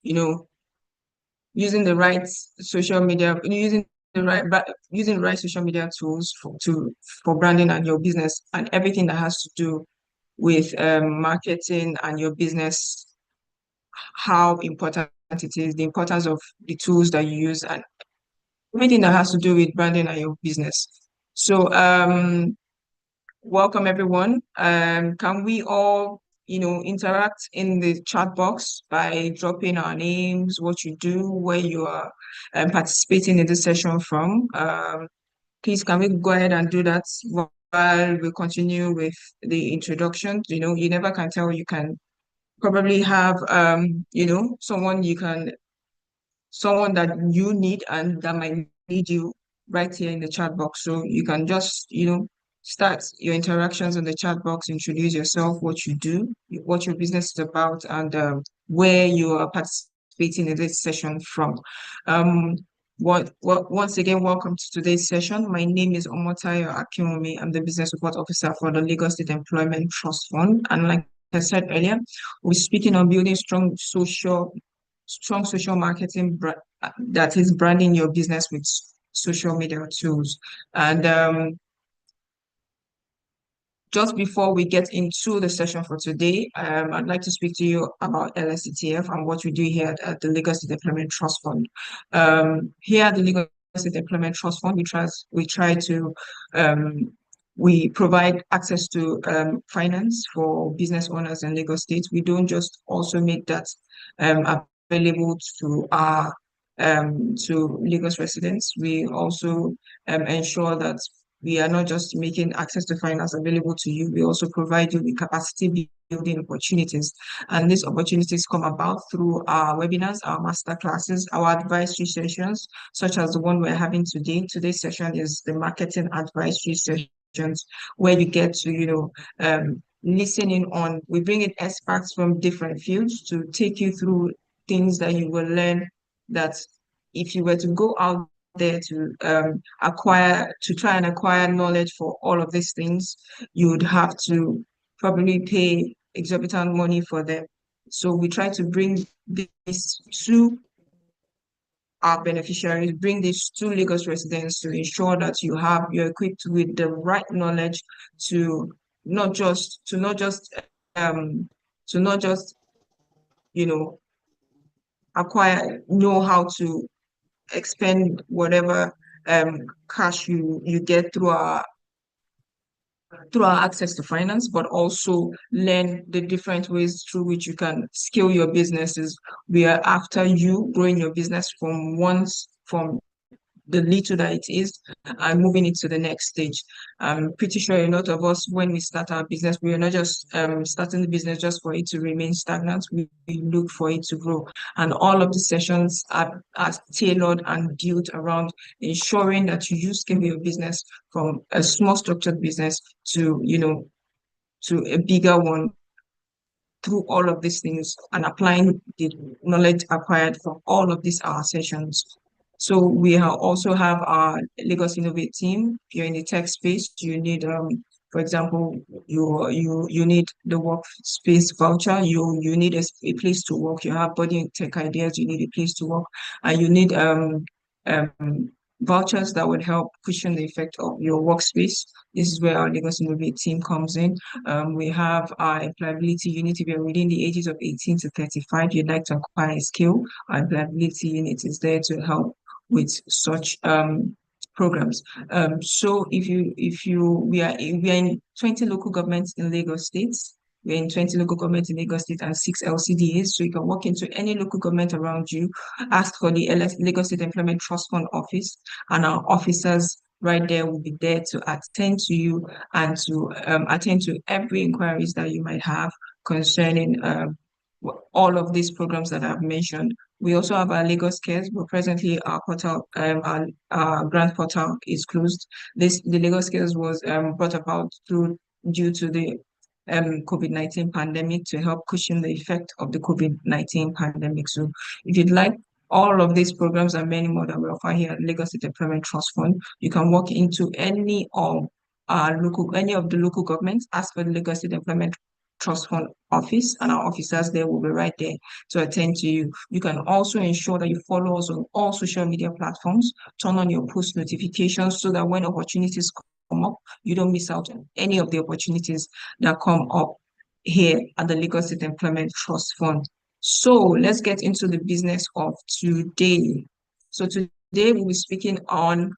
you know, using the right social media, using the right social media tools for branding and your business and everything that has to do with marketing and your business, how important it is, the importance of the tools that you use, and everything that has to do with branding and your business. So, welcome everyone. Can we all, interact in the chat box by dropping our names, what you do, where you are participating in this session from? Please, can we go ahead and do that while we continue with the introduction? You never can tell. You can probably have, someone that you need and that might need you right here in the chat box. So you can just, start your interactions in the chat box, introduce yourself, what you do, what your business is about, and where you are participating in this session from. Um, once again, welcome to today's session. My name is Omotayo Akinomi. I'm the Business Support Officer for the Lagos State Employment Trust Fund. And like I said earlier, we're speaking on building strong social marketing that is branding your business with social media tools. And just before we get into the session for today, I'd like to speak to you about LSETF and what we do here at the Lagos State Employment Trust Fund. Here at the Lagos State Employment Trust Fund, um, we provide access to finance for business owners in Lagos State. We don't just also make that available to Lagos residents. We also ensure that we are not just making access to finance available to you, we also provide you with capacity building opportunities. And these opportunities come about through our webinars, our master classes, our advisory sessions, such as the one we're having today. Today's session is the marketing advisory sessions, where you get to, listening on, we bring in experts from different fields to take you through things that you will learn that if you were to go out there to try and acquire knowledge for all of these things, you would have to probably pay exorbitant money for them. So we try to bring this to our beneficiaries, bring this to Lagos residents to ensure that you're equipped with the right knowledge to not just to not just um to not just you know know how to expend whatever cash you get through our access to finance, but also learn the different ways through which you can scale your businesses. We are after you growing your business from the little that it is and moving it to the next stage. I'm pretty sure a lot of us, when we start our business, we are not just starting the business just for it to remain stagnant. We look for it to grow. And all of the sessions are tailored and built around ensuring that you scale your business from a small structured business to, to a bigger one through all of these things and applying the knowledge acquired from all of these our sessions. So we also have our Lagos Innovate team. If you're in the tech space, you need, for example, you need the workspace voucher. You need a place to work. You have budding tech ideas. You need a place to work, and you need um vouchers that would help cushion the effect of your workspace. This is where our Lagos Innovate team comes in. We have our employability unit. If you're within the ages of 18 to 35, you'd like to acquire a skill, our employability unit is there to help with such programs. So we are in 20 local governments in Lagos State. We're in 20 local governments in Lagos State and 6 LCDAs. So you can walk into any local government around you, ask for the Lagos State Employment Trust Fund office, and our officers right there will be there to attend to you and to attend to every inquiries that you might have concerning all of these programs that I've mentioned. We also have our Lagos Cares, but presently our portal, our grant portal is closed. The Lagos Cares was brought about due to the COVID-19 pandemic to help cushion the effect of the COVID-19 pandemic. So if you'd like all of these programs and many more that we offer here at Lagos State Employment Trust Fund, you can walk into any of the local governments, ask for the Lagos State Employment Trust Fund office, and our officers there will be right there to attend to you. You can also ensure that you follow us on all social media platforms, turn on your post notifications so that when opportunities come up, you don't miss out on any of the opportunities that come up here at the Lagos State Employment Trust Fund. So let's get into the business of today. So today we'll be speaking on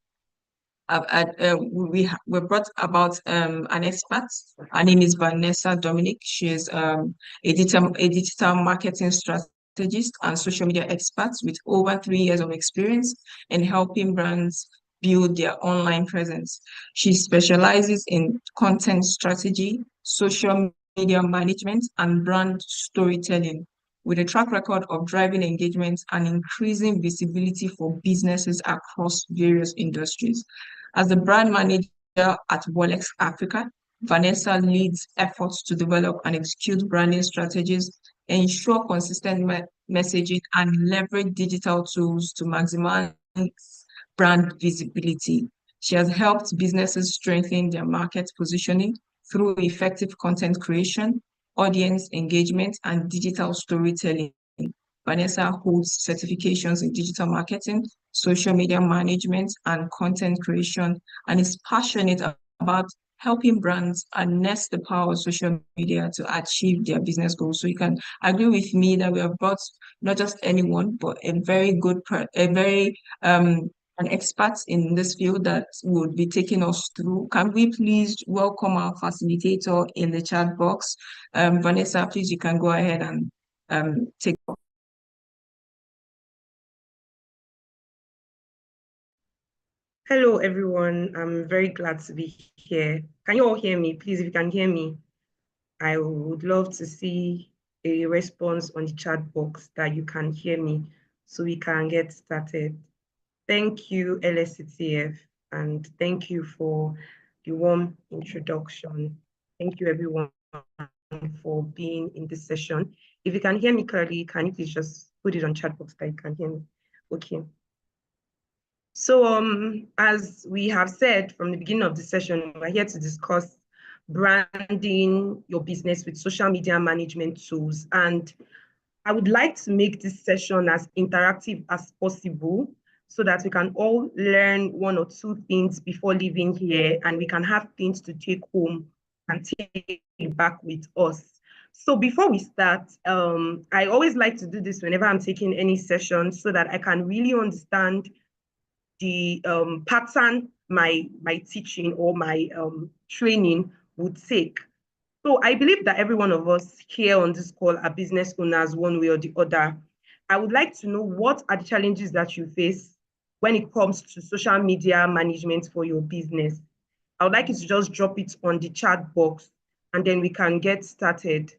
we brought about an expert. Her name is Vanessa Dominic. She is a digital marketing strategist and social media expert with over 3 years of experience in helping brands build their online presence. She specializes in content strategy, social media management, and brand storytelling, with a track record of driving engagement and increasing visibility for businesses across various industries. As the brand manager at Wolex Africa, Vanessa leads efforts to develop and execute branding strategies, ensure consistent messaging, and leverage digital tools to maximize brand visibility. She has helped businesses strengthen their market positioning through effective content creation, audience engagement, and digital storytelling. Vanessa holds certifications in digital marketing, social media management, and content creation, and is passionate about helping brands harness the power of social media to achieve their business goals. So you can agree with me that we have brought not just anyone, but a very good, an expert in this field that would be taking us through. Can we please welcome our facilitator in the chat box? Vanessa, please, you can go ahead and take. Hello, everyone. I'm very glad to be here. Can you all hear me? Please, if you can hear me, I would love to see a response on the chat box that you can hear me so we can get started. Thank you, LSCTF, and thank you for the warm introduction. Thank you, everyone, for being in this session. If you can hear me clearly, can you please just put it on chat box that you can hear me? Okay. So as we have said from the beginning of the session, we're here to discuss branding your business with social media management tools. And I would like to make this session as interactive as possible so that we can all learn one or two things before leaving here, and we can have things to take home and take back with us. So before we start, I always like to do this whenever I'm taking any session so that I can really understand the pattern my teaching or my training would take. So I believe that every one of us here on this call are business owners one way or the other. I would like to know, what are the challenges that you face when it comes to social media management for your business? I would like you to just drop it on the chat box and then we can get started.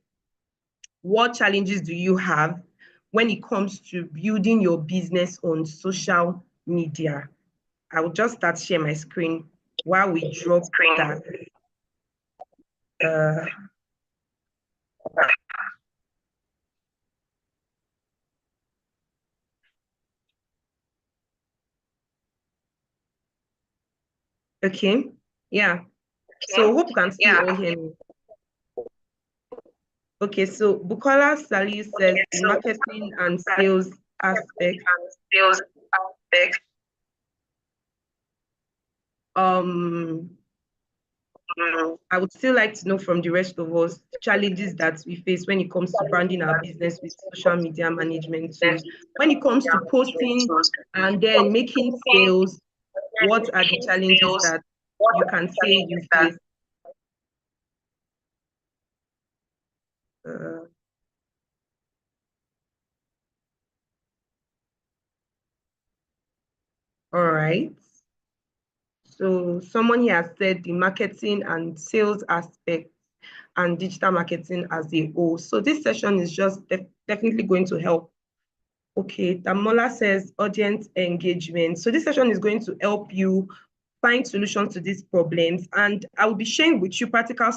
What challenges do you have when it comes to building your business on social media? I will just start share my screen while we drop that. Okay, yeah. So hope you can still all hear me. Okay, so Bukola Saliu says the marketing and sales aspect. I would still like to know from the rest of us challenges that we face when it comes to branding our business with social media management tools. When it comes to posting and then making sales, what are the challenges that you can say you face? All right. So someone here has said the marketing and sales aspect and digital marketing as a whole. So this session is just definitely going to help. Okay, Damola says audience engagement. So this session is going to help you find solutions to these problems. And I will be sharing with you practical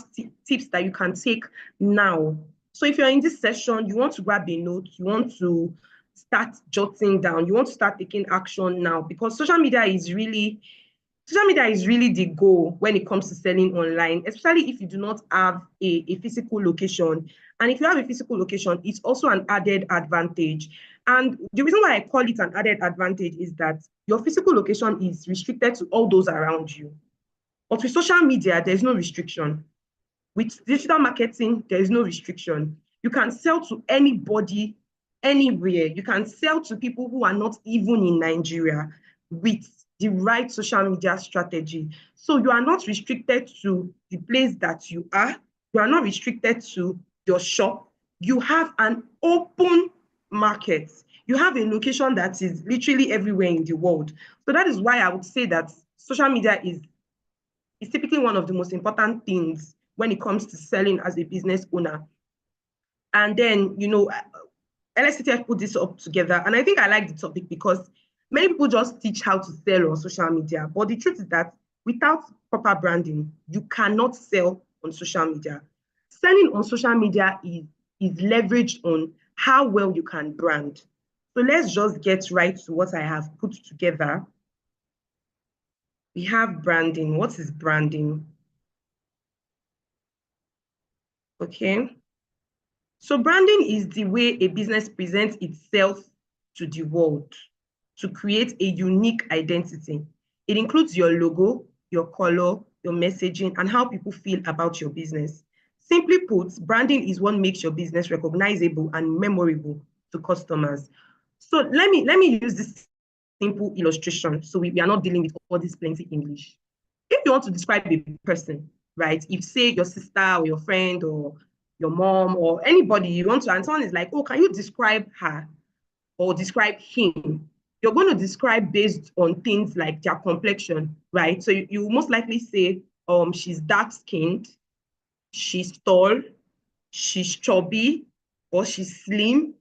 tips that you can take now. So if you're in this session, you want to grab a note, you want to start jotting down, you want to start taking action now, because social media is really social media is really the goal when it comes to selling online, especially if you do not have a physical location. And if you have a physical location, it's also an added advantage. And the reason why I call it an added advantage is that your physical location is restricted to all those around you. But with social media, there's no restriction. With digital marketing, there is no restriction. You can sell to anybody, anywhere. You can sell to people who are not even in Nigeria with the right social media strategy. So you are not restricted to the place that you are. You are not restricted to your shop. You have an open market. You have a location that is literally everywhere in the world. So that is why I would say that social media is typically one of the most important things when it comes to selling as a business owner. And then, LSTF put this up together. And I think I like the topic because many people just teach how to sell on social media. But the truth is that without proper branding, you cannot sell on social media. Selling on social media is leveraged on how well you can brand. So let's just get right to what I have put together. We have branding. What is branding? Okay. So branding is the way a business presents itself to the world to create a unique identity. It includes your logo, your color, your messaging, and how people feel about your business. Simply put, branding is what makes your business recognizable and memorable to customers. So let me use this simple illustration so we are not dealing with all this plenty English. If you want to describe a person, right? If say your sister or your friend or your mom or anybody you want to, and someone is like, oh, can you describe her or describe him? You're going to describe based on things like their complexion, right? So you most likely say, she's dark skinned, she's tall, she's chubby, or she's slim.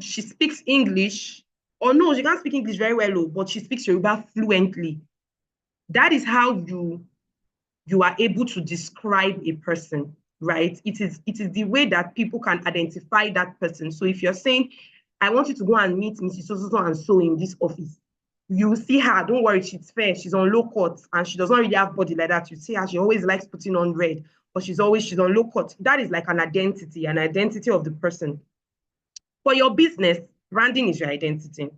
She speaks English, or no, she can't speak English very well, but she speaks Yoruba fluently. That is how you are able to describe a person, right? It is the way that people can identify that person. So if you're saying, I want you to go and meet Mrs. So and so in this office, you see her, don't worry, she's fair, she's on low cut, and she does not really have body like that. You see her, she always likes putting on red, but she's on low cut. That is like an identity of the person. For your business, branding is your identity.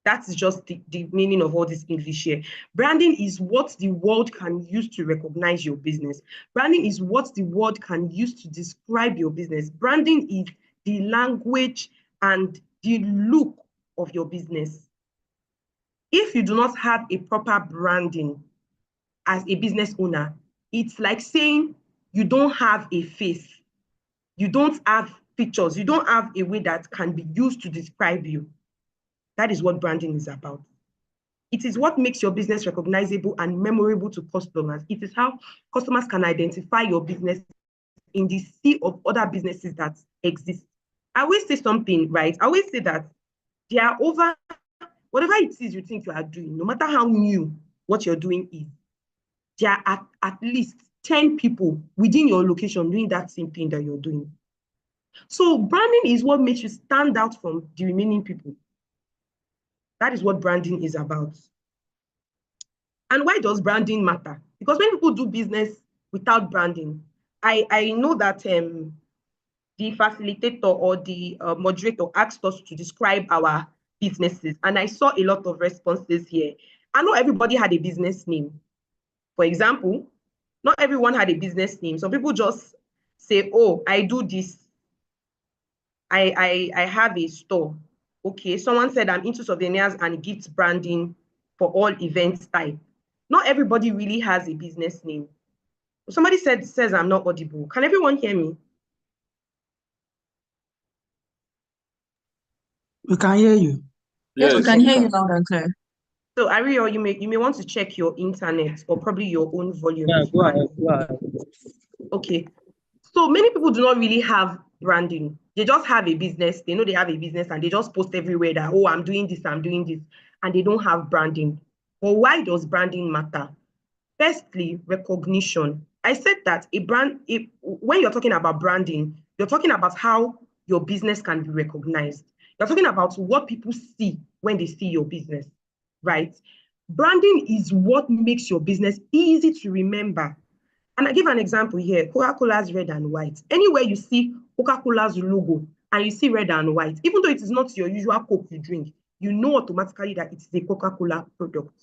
That's just the meaning of all this English here. Branding is what the world can use to recognize your business. Branding is what the world can use to describe your business. Branding is the language and the look of your business. If you do not have a proper branding as a business owner, it's like saying you don't have a face. You don't have features. You don't have a way that can be used to describe you. That is what branding is about. It is what makes your business recognizable and memorable to customers. It is how customers can identify your business in the sea of other businesses that exist. I always say something, right? I always say that there are over, whatever it is you think you are doing, no matter how new what you're doing is, there are at least 10 people within your location doing that same thing that you're doing. So branding is what makes you stand out from the remaining people. That is what branding is about. And why does branding matter? Because when people do business without branding, I know that the facilitator or the moderator asked us to describe our businesses, and I saw a lot of responses here. I know everybody had a business name. For example, not everyone had a business name. Some people just say, oh, I do this. I have a store. Okay, someone said I'm into souvenirs and gifts branding for all events type. Not everybody really has a business name. Somebody says I'm not audible. Can everyone hear me? We can hear you. Yes, we can hear you loud and clear. So Ariel, you may want to check your internet or probably your own volume. Yeah, go ahead. Okay. So many people do not really have branding. They just have a business. They know they have a business and they just post everywhere that, oh, I'm doing this, and they don't have branding. But why does branding matter? Firstly, recognition. I said that when you're talking about branding, you're talking about how your business can be recognized. You're talking about what people see when they see your business, right? Branding is what makes your business easy to remember. And I give an example here, Coca-Cola's red and white. Anywhere you see Coca-Cola's logo and you see red and white, even though it is not your usual Coke you drink, you know automatically that it's a Coca-Cola product.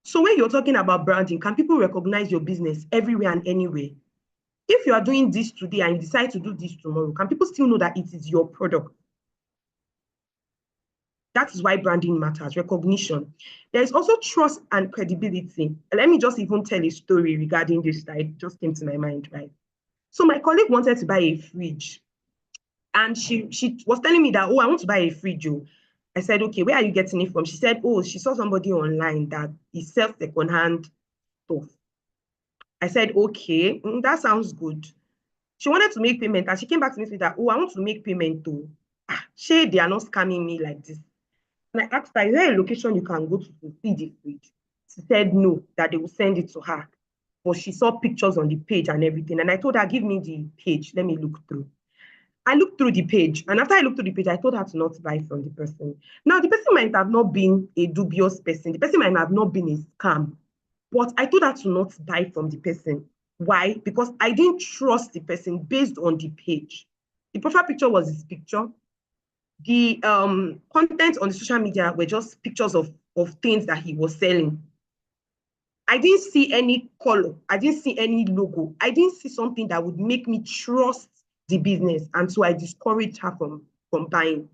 So when you're talking about branding, can people recognize your business everywhere and anywhere? If you are doing this today and you decide to do this tomorrow, can people still know that it is your product? That is why branding matters, recognition. There is also trust and credibility. Let me just even tell a story regarding this that it just came to my mind, right? So my colleague wanted to buy a fridge. And she was telling me that, oh, I want to buy a fridge. Oh. I said, okay, where are you getting it from? She said, oh, she saw somebody online that is sells secondhand stuff. I said, okay, that sounds good. She wanted to make payment and she came back to me with that, oh, I want to make payment too. Shay, they are not scamming me like this. And I asked her, is there a location you can go to see the fridge? She said no, that they will send it to her. But she saw pictures on the page and everything. And I told her, give me the page, let me look through. I looked through the page, and after I looked through the page, I told her to not buy from the person. Now, the person might have not been a dubious person. The person might have not been a scam, but I told her to not buy from the person. Why? Because I didn't trust the person based on the page. The profile picture was his picture. The content on the social media were just pictures of things that he was selling. I didn't see any color. I didn't see any logo. I didn't see something that would make me trust the business. And so I discouraged her from buying.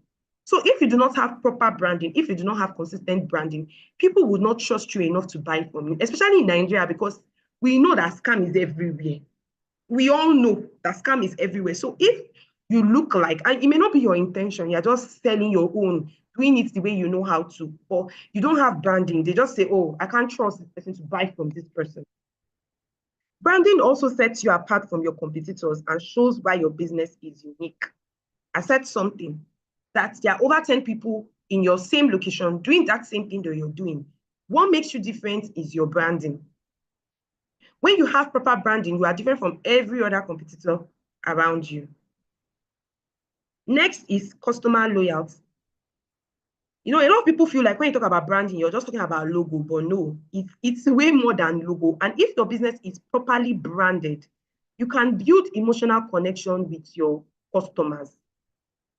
So if you do not have proper branding, if you do not have consistent branding, people would not trust you enough to buy from you, especially in Nigeria, because we know that scam is everywhere. We all know that scam is everywhere. So if you look like, and it may not be your intention, you're just selling your own, doing it the way you know how to, or you don't have branding, they just say, oh, I can't trust this person to buy from this person. Branding also sets you apart from your competitors and shows why your business is unique. I said something that there are over 10 people in your same location doing that same thing that you're doing. What makes you different is your branding. When you have proper branding, you are different from every other competitor around you. Next is customer loyalty. You know, a lot of people feel like when you talk about branding, you're just talking about logo, but no, it's way more than logo. And if your business is properly branded, you can build emotional connection with your customers.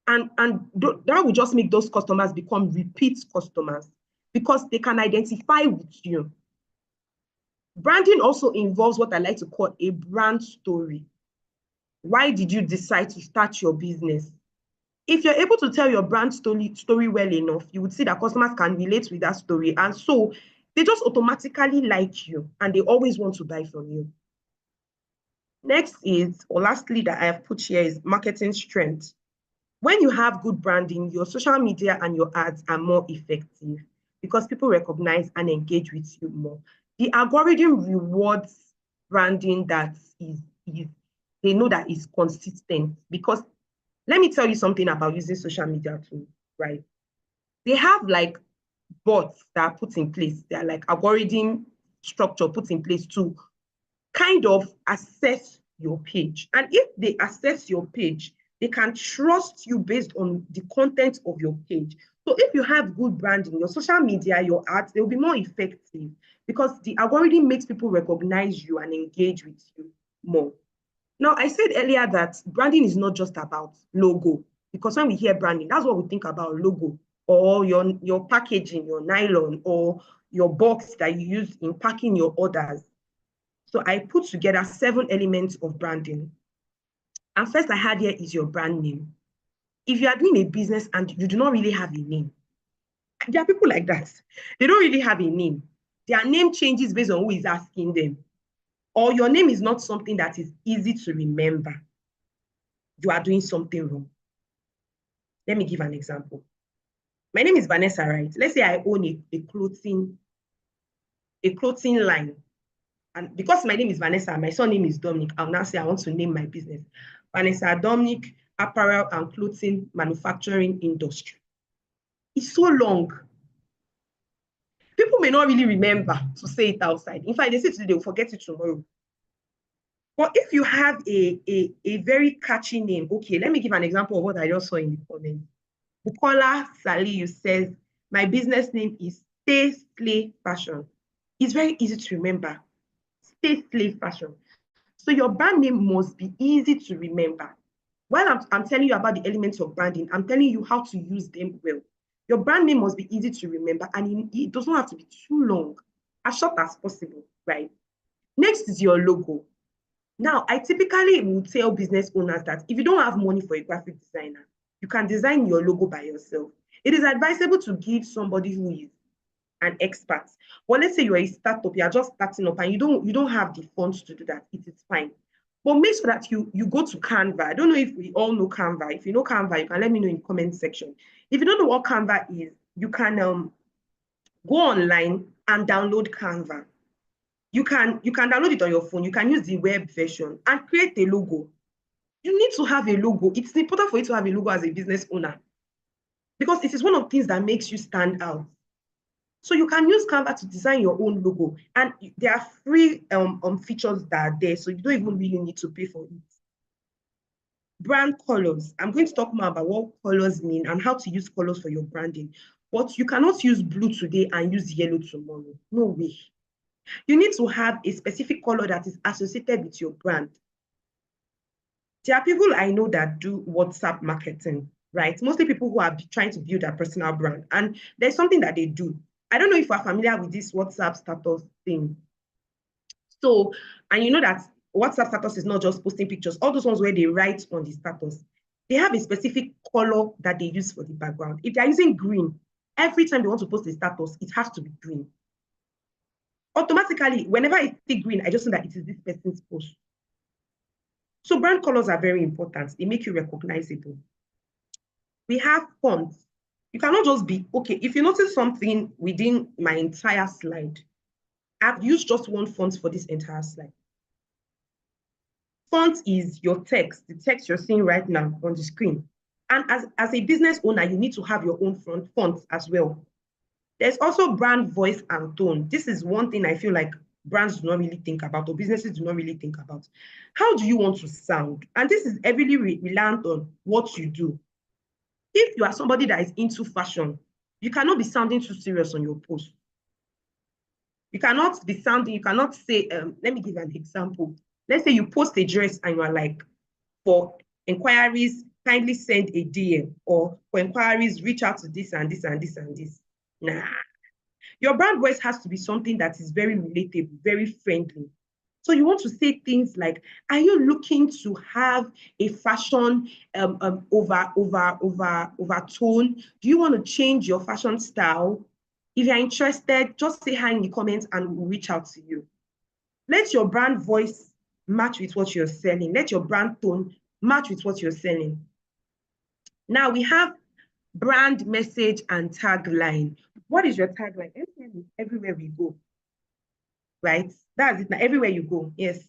And that will just make those customers become repeat customers because they can identify with you. Branding also involves what I like to call a brand story. Why did you decide to start your business? If you're able to tell your brand story well enough, you would see that customers can relate with that story. And so they just automatically like you and they always want to buy from you. Next is, or lastly that I have put here, is marketing strength. When you have good branding, your social media and your ads are more effective because people recognize and engage with you more. The algorithm rewards branding that they know that is consistent, because let me tell you something about using social media too, right? They have like bots that are put in place. They're like algorithm structure put in place to kind of assess your page. And if they assess your page, they can trust you based on the content of your page. So if you have good branding, your social media, your ads, they'll be more effective because the algorithm makes people recognize you and engage with you more. Now, I said earlier that branding is not just about logo, because when we hear branding, that's what we think about, logo, or your packaging, your nylon, or your box that you use in packing your orders. So I put together 7 elements of branding. And first I had here is your brand name. If you are doing a business and you do not really have a name, there are people like that. They don't really have a name. Their name changes based on who is asking them. Or your name is not something that is easy to remember. You are doing something wrong. Let me give an example. My name is Vanessa, right? Let's say I own a clothing line. And because my name is Vanessa, my surname is Dominic, I'll now say I want to name my business Vanessa Dominic Apparel and Clothing Manufacturing Industry. It's so long. People may not really remember to say it outside. In fact, they say today, they will forget it tomorrow. But if you have a very catchy name, okay, let me give an example of what I just saw in the comments. Bukola Saliu says, my business name is Stay Slay Fashion. It's very easy to remember. Stay Slay Fashion. So your brand name must be easy to remember. While I'm telling you about the elements of branding, I'm telling you how to use them well. Your brand name must be easy to remember, and it doesn't have to be too long, as short as possible, right? Next is your logo. Now, I typically will tell business owners that if you don't have money for a graphic designer, you can design your logo by yourself. It is advisable to give somebody who is an expert. Well, let's say you're a startup, you're just starting up and you don't have the funds to do that. It is fine. But make sure that you go to Canva. I don't know if we all know Canva. If you know Canva, you can let me know in the comment section. If you don't know what Canva is, you can go online and download Canva. You can download it on your phone. You can use the web version and create a logo. You need to have a logo. It's important for you to have a logo as a business owner because it is one of the things that makes you stand out. So you can use Canva to design your own logo, and there are free features that are there, so you don't even really need to pay for it. Brand colors. I'm going to talk more about what colors mean and how to use colors for your branding. But you cannot use blue today and use yellow tomorrow. No way. You need to have a specific color that is associated with your brand. There are people I know that do WhatsApp marketing, right? Mostly people who are trying to build a personal brand. And there's something that they do. I don't know if you're familiar with this WhatsApp status thing. So, and you know that WhatsApp status is not just posting pictures. All those ones where they write on the status, they have a specific color that they use for the background. If they're using green, every time they want to post a status, it has to be green. Automatically, whenever I see green, I just know that it is this person's post. So brand colors are very important. They make you recognizable. We have fonts. You cannot just be, okay, if you notice something within my entire slide, I've used just one font for this entire slide. Font is your text, the text you're seeing right now on the screen. And as a business owner, you need to have your own font as well. There's also brand voice and tone. This is one thing I feel like brands do not really think about, or businesses do not really think about. How do you want to sound? And this is heavily reliant on what you do. If you are somebody that is into fashion, you cannot be sounding too serious on your post. You cannot say, let me give an example. Let's say you post a dress and you are like, for inquiries, kindly send a DM, or for inquiries, reach out to this and this and this and this. Nah. Your brand voice has to be something that is very relatable, very friendly. So you want to say things like, are you looking to have a fashion overtone? Do you want to change your fashion style? If you're interested, just say hi in the comments and we'll reach out to you. Let your brand voice match with what you're selling. Let your brand tone match with what you're selling. Now we have brand message and tagline. What is your tagline? Everywhere we go, right? That's it. Now, everywhere you go, yes.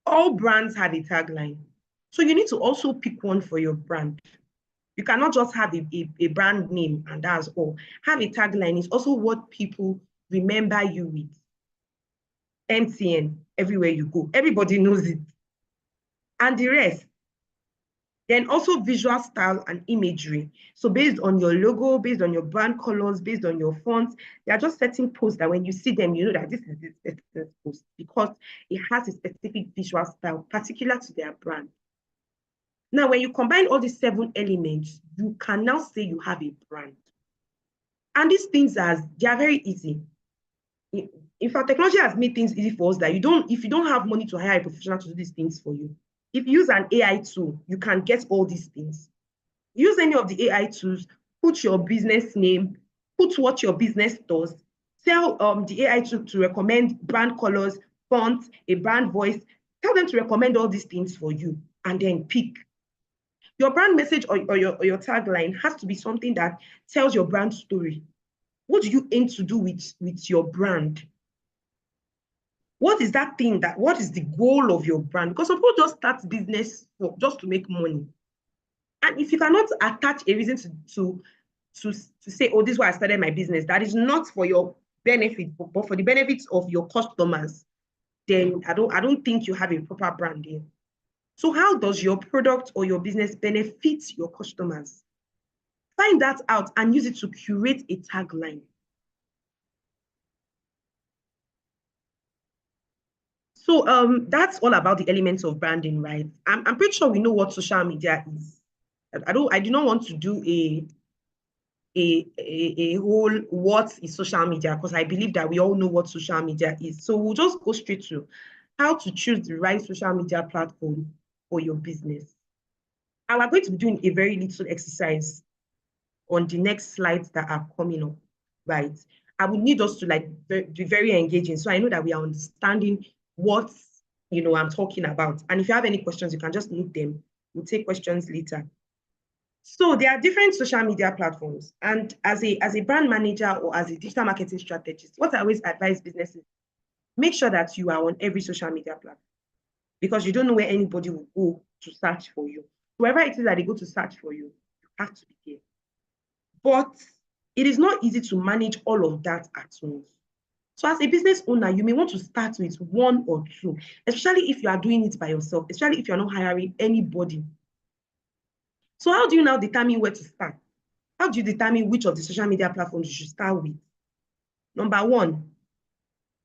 All brands have a tagline. So you need to also pick one for your brand. You cannot just have a brand name and that's all. Have a tagline. It's also what people remember you with. MTN, everywhere you go. Everybody knows it. And the rest. Then also visual style and imagery. So based on your logo, based on your brand colors, based on your fonts, they are just certain posts that when you see them, you know that this is this specific post because it has a specific visual style particular to their brand. Now, when you combine all these 7 elements, you can now say you have a brand. And these things they are very easy. In fact, technology has made things easy for us that if you don't have money to hire a professional to do these things for you, if you use an AI tool, you can get all these things. Use any of the AI tools, put your business name, put what your business does, tell the AI tool to recommend brand colors, fonts, a brand voice, tell them to recommend all these things for you, and then pick. Your brand message or your tagline has to be something that tells your brand story. What do you aim to do with your brand? What is that thing what is the goal of your brand? Because some people just start business just to make money. And if you cannot attach a reason to say, oh, this is why I started my business, that is not for your benefit, but for the benefits of your customers, then I don't think you have a proper brand here. So how does your product or your business benefit your customers? Find that out and use it to curate a tagline. So that's all about the elements of branding, right? I'm pretty sure we know what social media is. I do not want to do a whole what is social media, because I believe that we all know what social media is. So we'll just go straight to how to choose the right social media platform for your business. And we're going to be doing a very little exercise on the next slides that are coming up, right? I would need us to be very engaging, so I know that we are understanding what I'm talking about. And if you have any questions, you can just note them. We'll take questions later. So there are different social media platforms, and as a brand manager or as a digital marketing strategist, what I always advise businesses: make sure that you are on every social media platform, because you don't know where anybody will go to search for you. Wherever it is that they go to search for you, you have to be there. But it is not easy to manage all of that at once. So as a business owner, you may want to start with one or two, especially if you are doing it by yourself, especially if you're not hiring anybody. So how do you now determine where to start? How do you determine which of the social media platforms you should start with? Number one,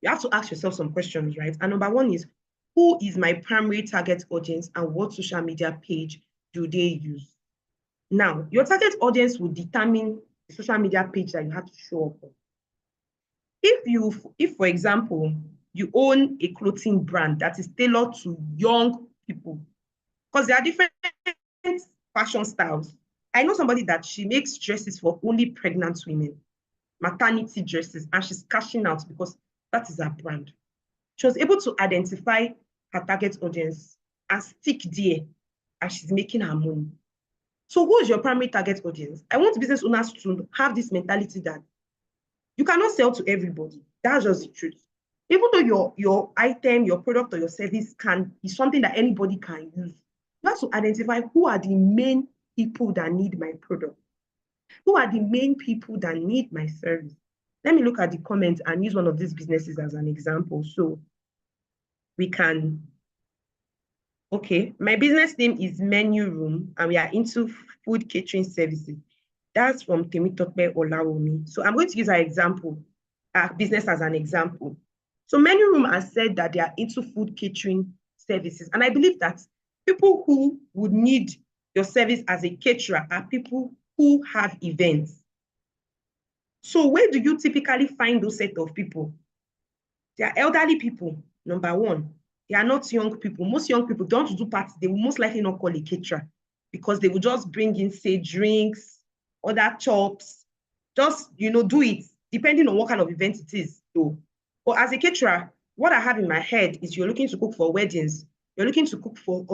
you have to ask yourself some questions, right? And number one is, who is my primary target audience and what social media page do they use? Now, your target audience will determine the social media page that you have to show up on. If for example, you own a clothing brand that is tailored to young people, because there are different fashion styles. I know somebody that she makes dresses for only pregnant women, maternity dresses, and she's cashing out because that is her brand. She was able to identify her target audience and stick there, and she's making her money. So who is your primary target audience? I want business owners to have this mentality that you cannot sell to everybody. That's just the truth. Even though your item, your product, or your service can be something that anybody can use, you have to identify who are the main people that need my product. Who are the main people that need my service? Let me look at the comments and use one of these businesses as an example. So we can, okay, my business name is Menu Room, and we are into food catering services. That's from Temitope Olawomi. So I'm going to use our example, our business as an example. So Menu Room has said that they are into food catering services. And I believe that people who would need your service as a caterer are people who have events. So where do you typically find those set of people? They are elderly people, number one. They are not young people. Most young people don't do parties. They will most likely not call a caterer, because they will just bring in, say, drinks, other chops, just, do it, depending on what kind of event it is, though. But as a caterer, what I have in my head is you're looking to cook for weddings, you're looking to cook for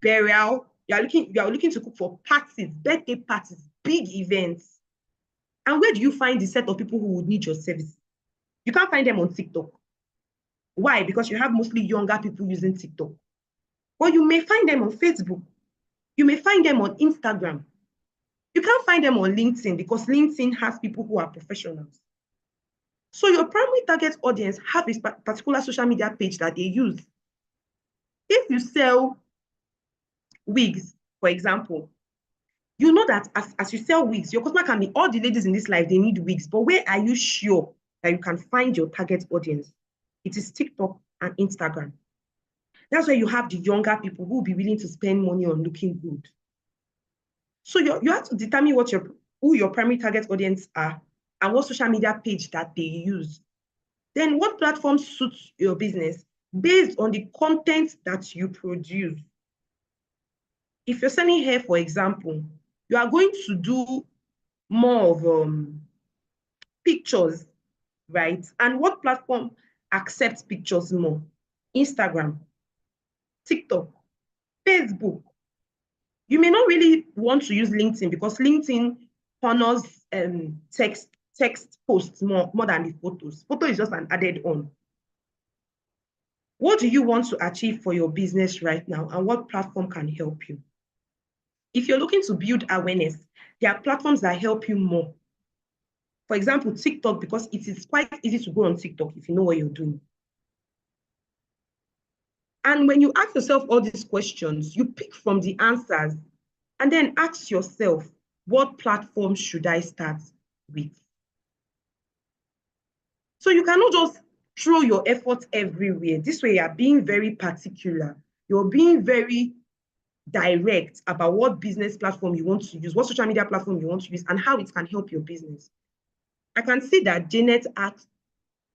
burial, you're looking to cook for parties, birthday parties, big events. And where do you find the set of people who would need your service? You can't find them on TikTok. Why? Because you have mostly younger people using TikTok. But you may find them on Facebook. You may find them on Instagram. You can't find them on LinkedIn, because LinkedIn has people who are professionals. So your primary target audience have a particular social media page that they use. If you sell wigs, for example, you know that as you sell wigs, your customer can be all the ladies in this life, they need wigs. But where are you sure that you can find your target audience? It is TikTok and Instagram. That's where you have the younger people who will be willing to spend money on looking good. So you have to determine who your primary target audience are and what social media page that they use. Then what platform suits your business based on the content that you produce. If you're selling hair, for example, you are going to do more of pictures, right? And what platform accepts pictures more? Instagram, TikTok, Facebook. You may not really want to use LinkedIn, because LinkedIn honors text posts more than the photos. Photo is just an added on. What do you want to achieve for your business right now, and what platform can help you? If you're looking to build awareness, there are platforms that help you more. For example, TikTok, because it is quite easy to go on TikTok if you know what you're doing. And when you ask yourself all these questions, you pick from the answers and then ask yourself, what platform should I start with? So you cannot just throw your efforts everywhere. This way, you're being very particular. You're being very direct about what business platform you want to use, what social media platform you want to use, and how it can help your business. I can see that Janet asked,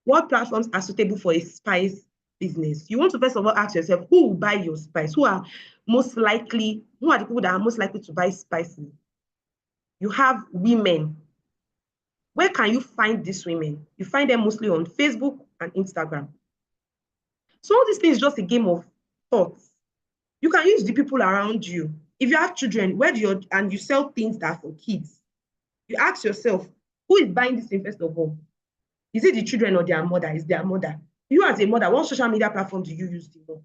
what platforms are suitable for a spice business? You want to first of all ask yourself, who will buy your spice? Who are the people that are most likely to buy spices? You have women. Where can you find these women? You find them mostly on Facebook and Instagram. So all these things is just a game of thoughts. You can use the people around you. If you have children, and you sell things that are for kids, you ask yourself, who is buying this thing first of all? Is it the children or their mother? Is their mother? You as a mother, what social media platform do you use the most?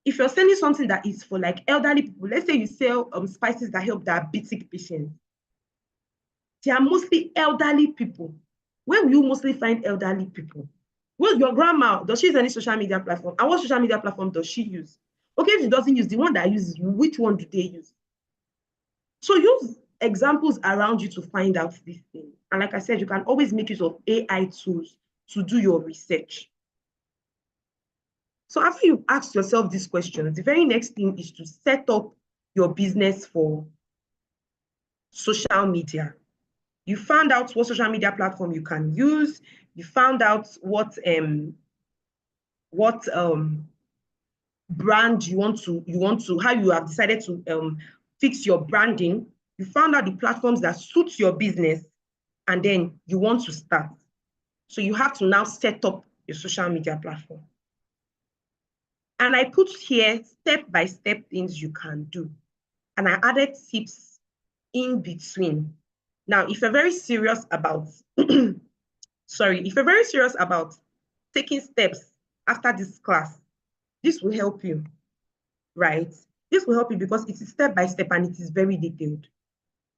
If you're selling something that is for like elderly people, let's say you sell spices that help diabetic patients, they are mostly elderly people. Where will you mostly find elderly people? Well, your grandma, does she use any social media platform? And what social media platform does she use? Okay, if she doesn't use the one that uses you, which one do they use? So use examples around you to find out these things. And like I said, you can always make use of AI tools to do your research. So after you've asked yourself these questions, the very next thing is to set up your business for social media. You found out what social media platform you can use. You found out what brand you want to, how you have decided to fix your branding. You found out the platforms that suit your business, and then you want to start. So you have to now set up your social media platform. And I put here step-by-step things you can do. And I added tips in between. Now, if you're very serious about, if you're very serious about taking steps after this class, this will help you, right? This will help you because it is step-by-step and it is very detailed.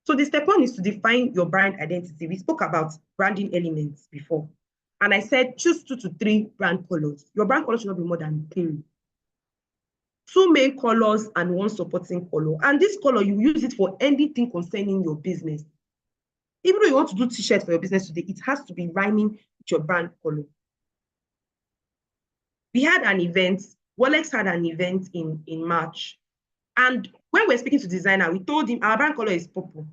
So the step one is to define your brand identity. We spoke about branding elements before. And I said, choose 2 to 3 brand colors. Your brand color should not be more than 3. 2 main colors and 1 supporting color. And this color, you use it for anything concerning your business. Even though you want to do t-shirt for your business today, it has to be rhyming with your brand color. We had an event, Wolex had an event in March. And when we're speaking to designer, we told him our brand color is purple.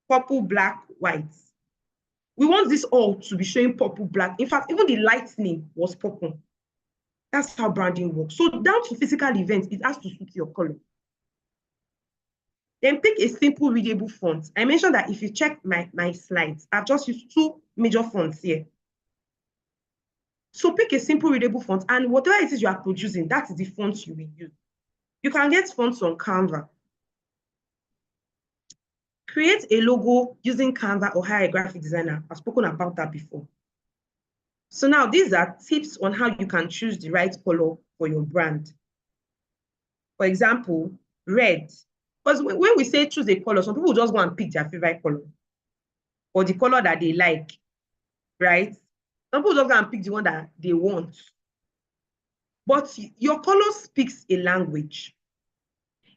Purple, black, white. We want this all to be showing purple, black. In fact, even the lightning was purple. That's how branding works. So down to physical events, it has to suit your color. Then pick a simple readable font. I mentioned that if you check my slides, I've just used 2 major fonts here. So pick a simple readable font, and whatever it is you are producing, that is the font you will use. You can get fonts on Canva. Create a logo using Canva or hire a graphic designer. I've spoken about that before. So now these are tips on how you can choose the right color for your brand. For example, red. Because when we say choose a color, some people just go and pick their favorite color or the color that they like, right? Some people just go and pick the one that they want. But your color speaks a language.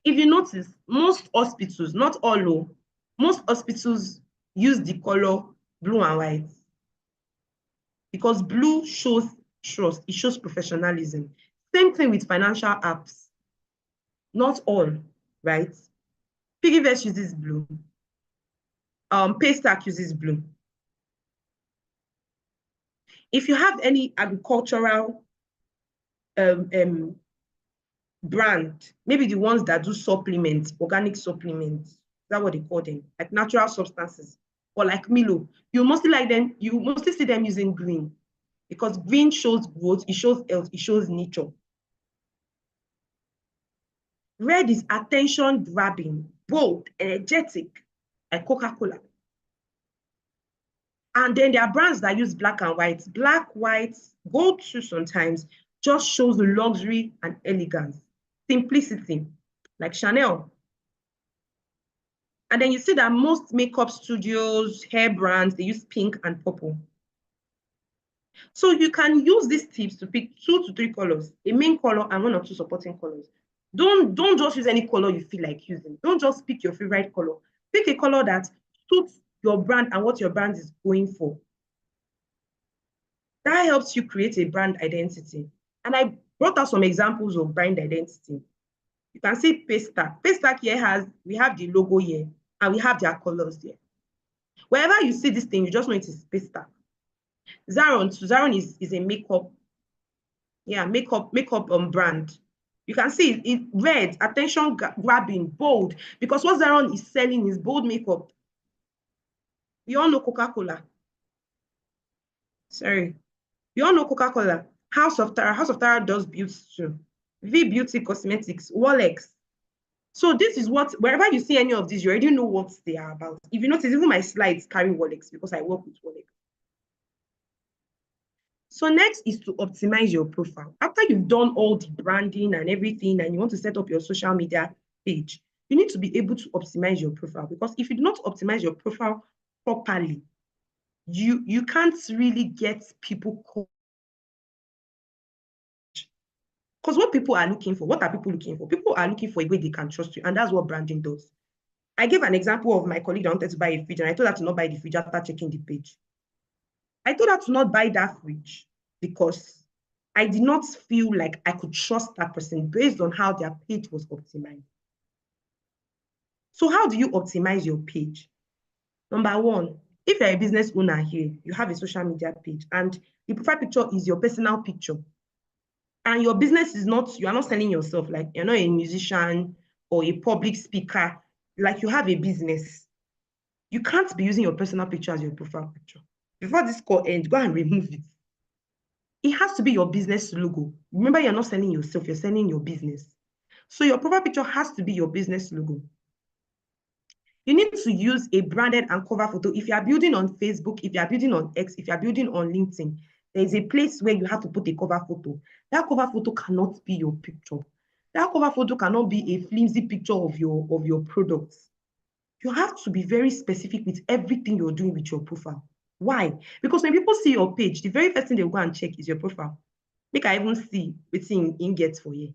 If you notice, most hospitals, not all, most hospitals use the color blue and white because blue shows trust, it shows professionalism. Same thing with financial apps. Not all, right? Piggyverse uses blue. Paystack uses blue. If you have any agricultural brand, maybe the ones that do supplements, organic supplements, is that what they call them? Like natural substances, or like Milo, you mostly see them using green because green shows growth, it shows health, it shows nature. Red is attention grabbing, bold, energetic, like Coca-Cola. And then there are brands that use black and white. Black, white, gold too sometimes, just shows the luxury and elegance, simplicity, like Chanel. And then you see that most makeup studios, hair brands, they use pink and purple. So you can use these tips to pick 2 to 3 colors, a main color and 1 or 2 supporting colors. Don't just use any color you feel like using. Don't just pick your favorite color. Pick a color that suits your brand and what your brand is going for. That helps you create a brand identity. And I brought out some examples of brand identity. You can see Paystack. Paystack here we have the logo here, and we have their colors here. Wherever you see this thing, you just know it is Paystack. Zaron is a makeup, makeup brand. You can see it red, attention grabbing, bold, because what Zaron is selling is bold makeup. We all know Coca-Cola. Sorry. We all know Coca-Cola. House of Tara. House of Tara does beauty too. V Beauty Cosmetics, Wallex. So this is what, wherever you see any of these, you already know what they are about. If you notice, even my slides carry Wallex because I work with Wallex. So next is to optimize your profile. After you've done all the branding and everything, and you want to set up your social media page, you need to be able to optimize your profile, because if you do not optimize your profile properly, you can't really get people called. Because what people are looking for, what are people looking for? People are looking for a way they can trust you, and that's what branding does. I gave an example of my colleague that wanted to buy a fridge, and I told her to not buy the fridge after checking the page. I told her to not buy that fridge because I did not feel like I could trust that person based on how their page was optimized. So how do you optimize your page? Number one, if you're a business owner here, you have a social media page, and the profile picture is your personal picture, and your business is not, you are not selling yourself, like you're not a musician or a public speaker, like you have a business. You can't be using your personal picture as your profile picture. Before this call ends, go and remove it. It has to be your business logo. Remember, you're not selling yourself, you're selling your business. So your profile picture has to be your business logo. You need to use a branded and cover photo. If you are building on Facebook, if you are building on X, if you are building on LinkedIn, there is a place where you have to put a cover photo. That cover photo cannot be your picture. That cover photo cannot be a flimsy picture of your products. You have to be very specific with everything you're doing with your profile. Why? Because when people see your page, the very first thing they'll go and check is your profile. Make I even see what's in get for you.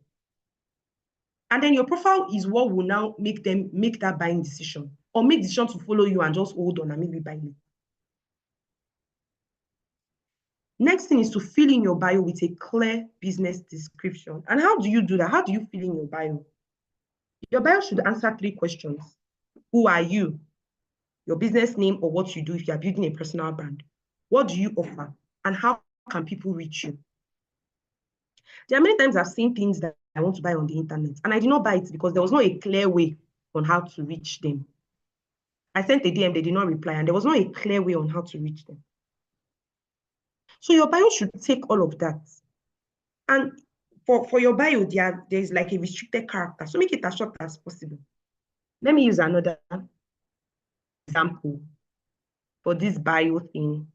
And then your profile is what will now make them make that buying decision, or make decision to follow you and just hold on and maybe buy it. Next thing is to fill in your bio with a clear business description. And how do you do that? How do you fill in your bio? Your bio should answer 3 questions. Who are you? Your business name or what you do if you are building a personal brand. What do you offer? And how can people reach you? There are many times I've seen things that I want to buy on the internet, and I did not buy it because there was not a clear way on how to reach them. I sent a DM, they did not reply, and there was not a clear way on how to reach them. So your bio should take all of that. And for your bio, there's like a restricted character. So make it as short as possible. Let me use another example for this bio thing.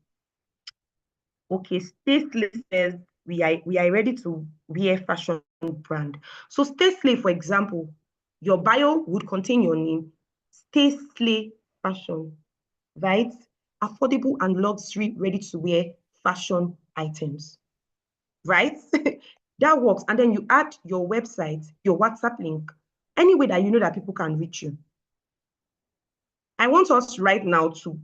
Okay, Stay Slay says we are ready to wear fashion brand. So Stay Slay, for example, your bio would contain your name, Stay Slay Fashion, right? Affordable and luxury, ready to wear fashion items, right? That works. And then you add your website, your WhatsApp link, any way that you know that people can reach you. I want us right now to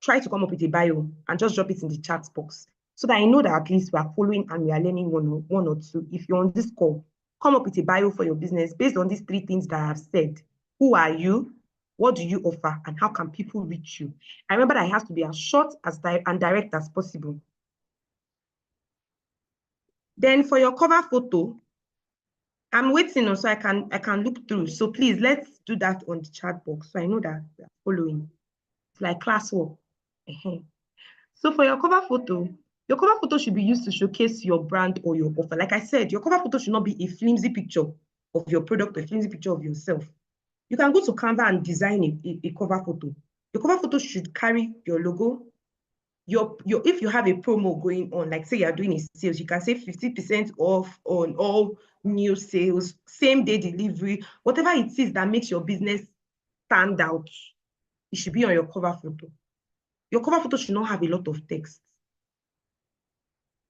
try to come up with a bio and just drop it in the chat box, so that I know that at least we are following and we are learning one or two. If you're on this call, come up with a bio for your business based on these 3 things that I have said. Who are you? What do you offer? And how can people reach you? I remember that it has to be as short and direct as possible. Then for your cover photo, I'm waiting so I can look through. So please, let's do that on the chat box so I know that we are following. It's like classwork. So for your cover photo should be used to showcase your brand or your offer. Like I said, your cover photo should not be a flimsy picture of your product or a flimsy picture of yourself. You can go to Canva and design a cover photo. Your cover photo should carry your logo. If you have a promo going on, like say you're doing a sales, you can say 50% off on all new sales, same day delivery, whatever it is that makes your business stand out, it should be on your cover photo. Your cover photo should not have a lot of text.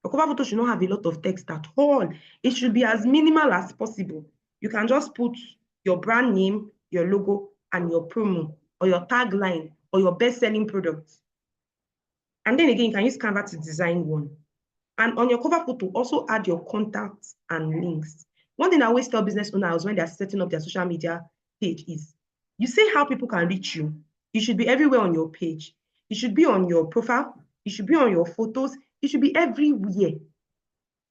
Your cover photo should not have a lot of text at all. It should be as minimal as possible. You can just put your brand name, your logo, and your promo, or your tagline, or your best-selling products. And then again, you can use Canva to design one. And on your cover photo, also add your contacts and links. One thing I always tell business owners when they're setting up their social media page is, you say how people can reach you. You should be everywhere on your page. It should be on your profile. It should be on your photos. It should be everywhere.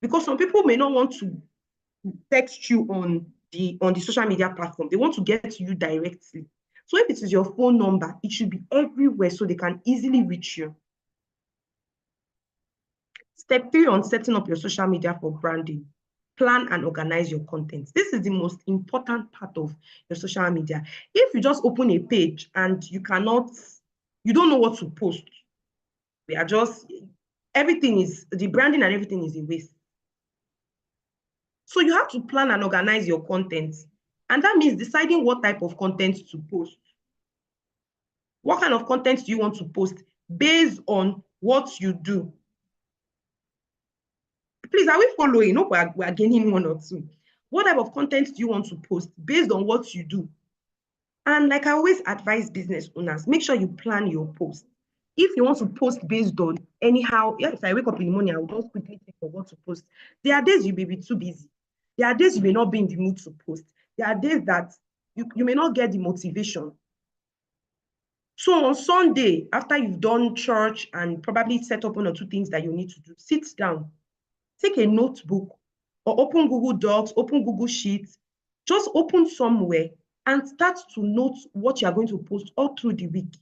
Because some people may not want to text you on the social media platform. They want to get to you directly. So if it is your phone number, it should be everywhere so they can easily reach you. Step 3 on setting up your social media for branding. Plan and organize your content. This is the most important part of your social media. If you just open a page and you don't know what to post, everything is, the branding and everything is a waste. So you have to plan and organize your content. And that means deciding what type of content to post. What kind of content do you want to post based on what you do? Please, are we following? No, we are gaining one or two. What type of content do you want to post based on what you do? And like I always advise business owners, make sure you plan your post. If you want to post based on anyhow, if I wake up in the morning, I will just quickly think of what to post. There are days you may be too busy. There are days you may not be in the mood to post. There are days that you may not get the motivation. So on Sunday, after you've done church and probably set up one or two things that you need to do, sit down, take a notebook or open Google Docs, open Google Sheets, just open somewhere and start to note what you are going to post all through the week.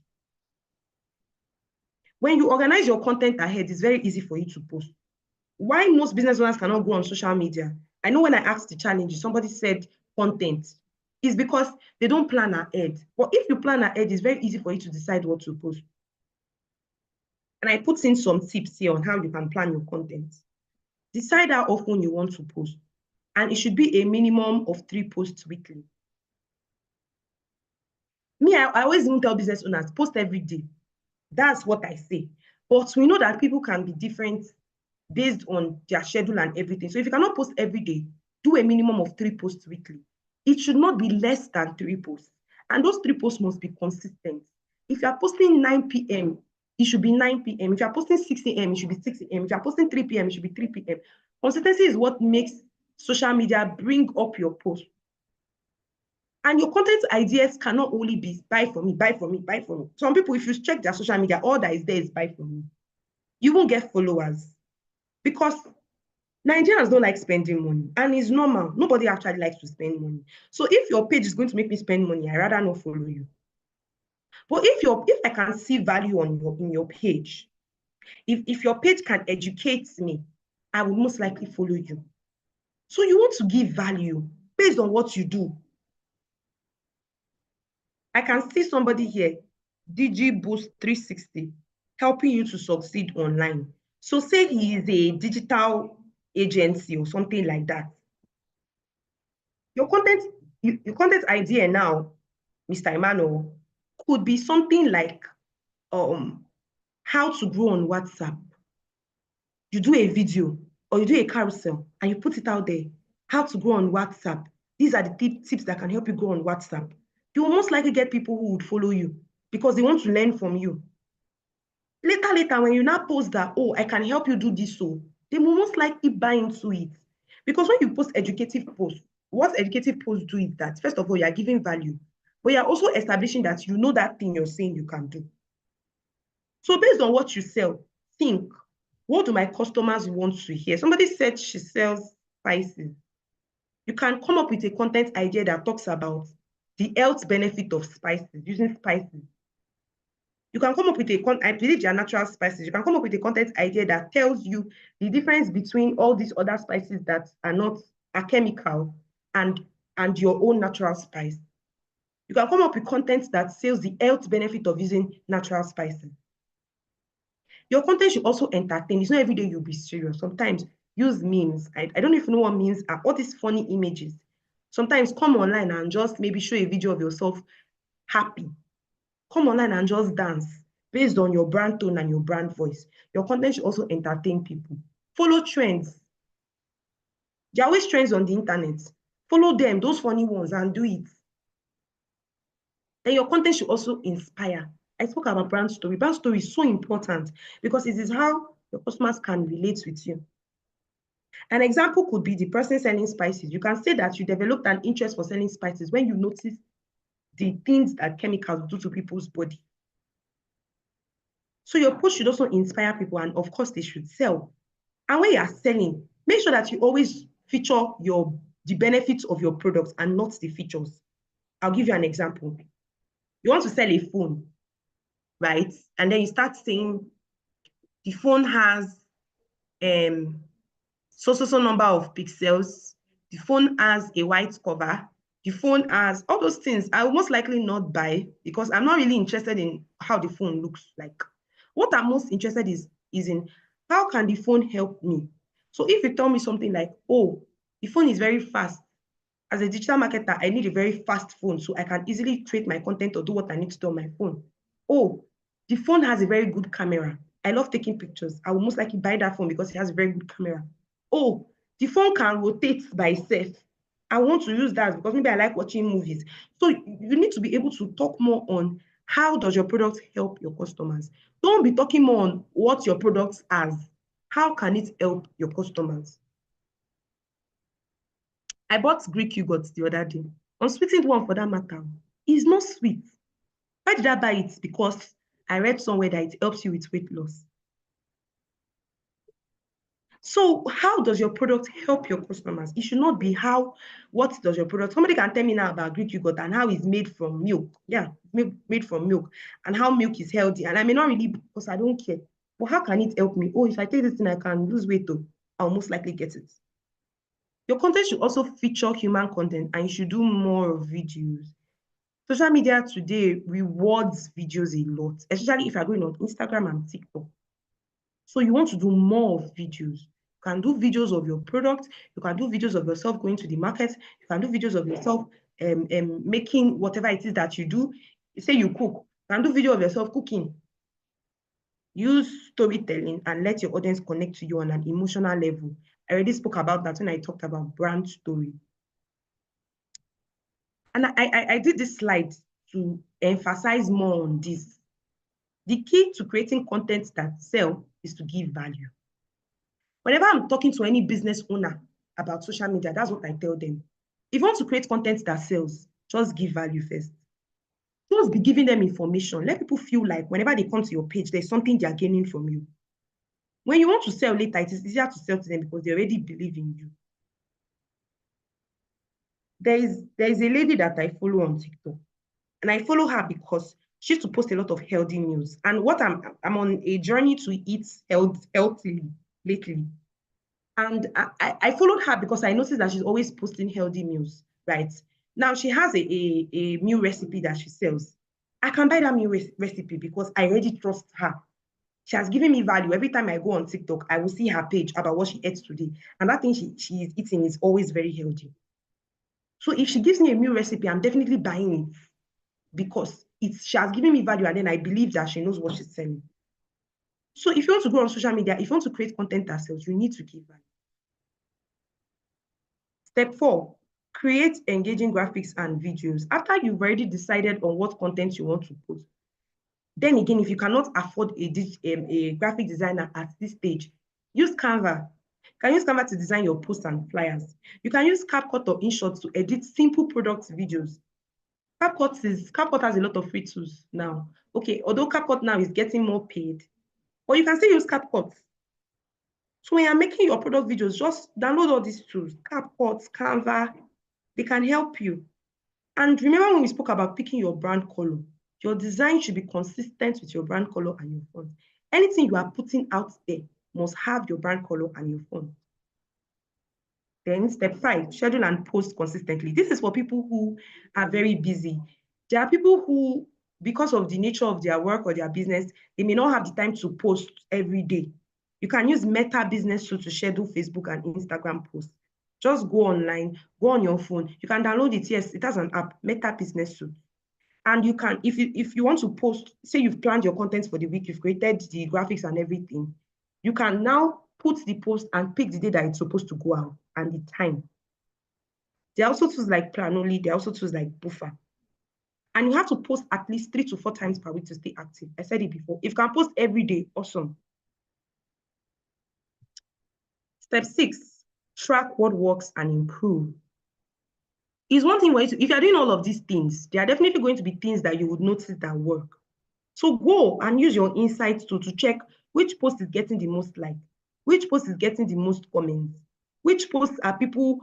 When you organize your content ahead, it's very easy for you to post. Why most business owners cannot go on social media? I know when I asked the challenge, somebody said content. Is because they don't plan ahead. But if you plan ahead, it's very easy for you to decide what to post. And I put in some tips here on how you can plan your content. Decide how often you want to post. And it should be a minimum of 3 posts weekly. Me, I always even tell business owners, post every day. That's what I say. But we know that people can be different based on their schedule and everything. So if you cannot post every day, do a minimum of 3 posts weekly. It should not be less than 3 posts. And those 3 posts must be consistent. If you are posting 9 p.m., it should be 9 p.m. If you are posting 6 a.m., it should be 6 a.m. If you are posting 3 p.m., it should be 3 p.m. Consistency is what makes social media bring up your post. And your content ideas cannot only be buy for me, buy for me, buy for me. Some people, if you check their social media, all that is there is buy for me. You won't get followers because Nigerians don't like spending money, and it's normal. Nobody actually likes to spend money. So if your page is going to make me spend money, I rather not follow you. But if I can see value in your page, if your page can educate me, I will most likely follow you. So you want to give value based on what you do. I can see somebody here, DG Boost 360, helping you to succeed online. So say he is a digital agency or something like that. Your content idea now, Mr. Emmanuel, could be something like how to grow on WhatsApp. You do a video or you do a carousel and you put it out there. How to grow on WhatsApp. These are the tips that can help you grow on WhatsApp. You will most likely get people who would follow you because they want to learn from you. Later, when you now post that, oh, I can help you do this, so they will most likely buy into it. Because when you post educative posts, what educative posts do is that, first of all, you are giving value, but you are also establishing that you know that thing you're saying you can do. So based on what you sell, think, what do my customers want to hear? Somebody said she sells spices. You can come up with a content idea that talks about the health benefit of spices, using spices. You can come up with I believe they are natural spices. You can come up with a content idea that tells you the difference between all these other spices that are chemical and your own natural spice. You can come up with content that sells the health benefit of using natural spices. Your content should also entertain. It's not every day you'll be serious. Sometimes use memes. I don't even know what memes are. All these funny images. Sometimes come online and just maybe show a video of yourself happy. Come online and just dance based on your brand tone and your brand voice. Your content should also entertain people. Follow trends. There are always trends on the internet. Follow them, those funny ones, and do it. Then your content should also inspire. I spoke about brand story. Brand story is so important because it is how your customers can relate with you. An example could be the person selling spices. You can say that you developed an interest for selling spices when you notice the things that chemicals do to people's body. So your post should also inspire people, and of course, they should sell. And when you are selling, make sure that you always feature the benefits of your products and not the features. I'll give you an example. You want to sell a phone, right? And then you start saying the phone has so number of pixels, the phone has a white cover, the phone has all those things. I will most likely not buy because I'm not really interested in how the phone looks like. What I'm most interested is in how can the phone help me? So if you tell me something like, oh, the phone is very fast. As a digital marketer, I need a very fast phone so I can easily create my content or do what I need to do on my phone. Oh, the phone has a very good camera. I love taking pictures. I will most likely buy that phone because it has a very good camera. Oh, the phone can rotate by itself. I want to use that because maybe I like watching movies. So you need to be able to talk more on how does your product help your customers. Don't be talking more on what your product has. How can it help your customers? I bought Greek yogurt the other day. Unsweetened one for that matter. It's not sweet. Why did I buy it? Because I read somewhere that it helps you with weight loss. So how does your product help your customers? It should not be what does your product, somebody can tell me now about Greek yogurt and how it's made from milk. Yeah, made from milk and how milk is healthy. And I may not really, because I don't care. But how can it help me? Oh, if I take this thing, I can lose weight though. I'll most likely get it. Your content should also feature human content and you should do more of videos. Social media today rewards videos a lot, especially if you're going on Instagram and TikTok. So you want to do more of videos. You can do videos of your product. You can do videos of yourself going to the market. You can do videos of yourself making whatever it is that you do. You say you cook. You can do video of yourself cooking. Use storytelling and let your audience connect to you on an emotional level. I already spoke about that when I talked about brand story. And I did this slide to emphasize more on this. The key to creating content that sell is to give value. Whenever I'm talking to any business owner about social media, that's what I tell them. If you want to create content that sells, just give value first. Just be giving them information. Let people feel like whenever they come to your page, there's something they are gaining from you. When you want to sell later, it is easier to sell to them because they already believe in you. There is a lady that I follow on TikTok, and I follow her because she used to post a lot of healthy meals. And what I'm on a journey to eat healthily lately. And I followed her because I noticed that she's always posting healthy meals, right? Now she has a meal recipe that she sells. I can buy that meal recipe because I already trust her. She has given me value. Every time I go on TikTok, I will see her page about what she ate today. And that thing she is eating is always very healthy. So if she gives me a meal recipe, I'm definitely buying it because she has given me value and then I believe that she knows what she's selling. So if you want to go on social media, if you want to create content that sells, you need to give value. Step 4, create engaging graphics and videos. After you've already decided on what content you want to post, then again, if you cannot afford a graphic designer at this stage, use Canva. You can use Canva to design your posts and flyers. You can use CapCut or InShot to edit simple product videos. CapCut has a lot of free tools now. Okay, although CapCut now is getting more paid, but you can still use CapCut. So when you're making your product videos, just download all these tools, CapCut, Canva, they can help you. And remember when we spoke about picking your brand color, your design should be consistent with your brand color and your font. Anything you are putting out there must have your brand color and your font. Then step 5, schedule and post consistently. This is for people who are very busy. There are people who, because of the nature of their work or their business, they may not have the time to post every day. You can use Meta Business Suite to schedule Facebook and Instagram posts. Just go online, go on your phone. You can download it. Yes, it has an app, Meta Business Suite. And you can, if you want to post, say you've planned your content for the week, you've created the graphics and everything, you can now put the post and pick the day that it's supposed to go out and the time. There are also tools like Planoly, there are also tools like Buffer. And you have to post at least 3 to 4 times per week to stay active. I said it before. If you can post every day, awesome. Step 6, track what works, and improve. It's one thing if you're doing all of these things, there are definitely going to be things that you would notice that work. So go and use your insights to check which post is getting the most like, which post is getting the most comments, which posts are people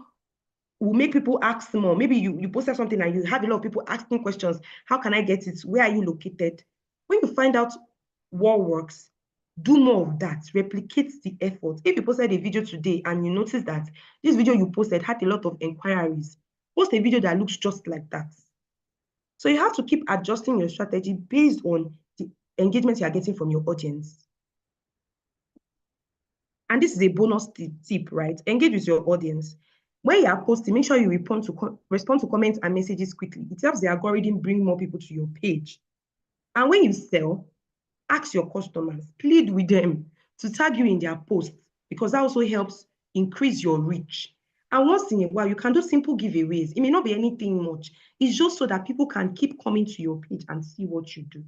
will make people ask more. Maybe you posted something and you have a lot of people asking questions. How can I get it? Where are you located? When you find out what works, do more of that. Replicate the effort. If you posted a video today and you notice that this video you posted had a lot of inquiries, post a video that looks just like that. So you have to keep adjusting your strategy based on the engagement you are getting from your audience. And this is a bonus tip, right? Engage with your audience. When you are posting, make sure you respond to comments and messages quickly. It helps the algorithm bring more people to your page. And when you sell, ask your customers, plead with them to tag you in their posts, because that also helps increase your reach. And once in a while, you can do simple giveaways. It may not be anything much. It's just so that people can keep coming to your page and see what you do.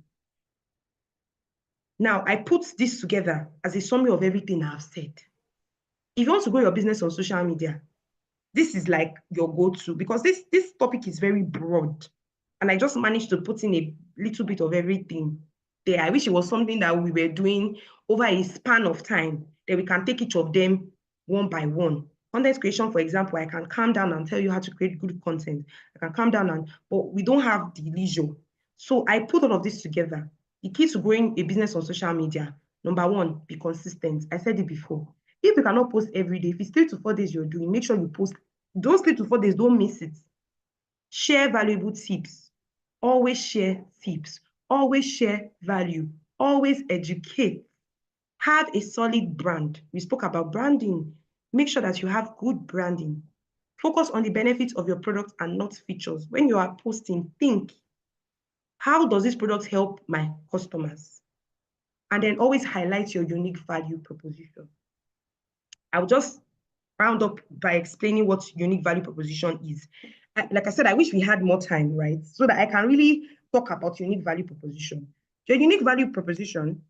Now, I put this together as a summary of everything I've said. If you want to grow your business on social media, this is like your go-to, because this topic is very broad. And I just managed to put in a little bit of everything there. I wish it was something that we were doing over a span of time, that we can take each of them one by one. Content creation, for example, I can calm down and tell you how to create good content. I can calm down, but we don't have the leisure. So I put all of this together. The key to growing a business on social media, number one, be consistent. I said it before. If you cannot post every day, if it's 3 to 4 days you're doing, make sure you post. Those 3 to 4 days, don't miss it. Share valuable tips. Always share tips. Always share value. Always educate. Have a solid brand. We spoke about branding. Make sure that you have good branding. Focus on the benefits of your product and not features. When you are posting, think, how does this product help my customers? And then always highlight your unique value proposition. I'll just round up by explaining what unique value proposition is. Like I said, I wish we had more time, right? So that I can really talk about unique value proposition. Your unique value proposition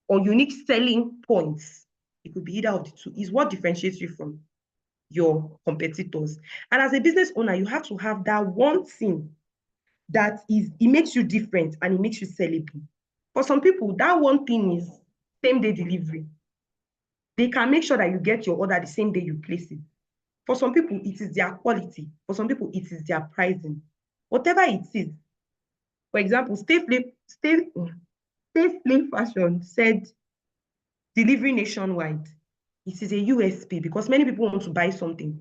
or unique selling points, it could be either of the two, is what differentiates you from your competitors. And as a business owner, you have to have that one thing that it makes you different and it makes you sellable. For some people, that one thing is same-day delivery. They can make sure that you get your order the same day you place it. For some people, it is their quality. For some people, it is their pricing. Whatever it is. For example, Stay Flame Fashion said delivery nationwide. It is a USP because many people want to buy something,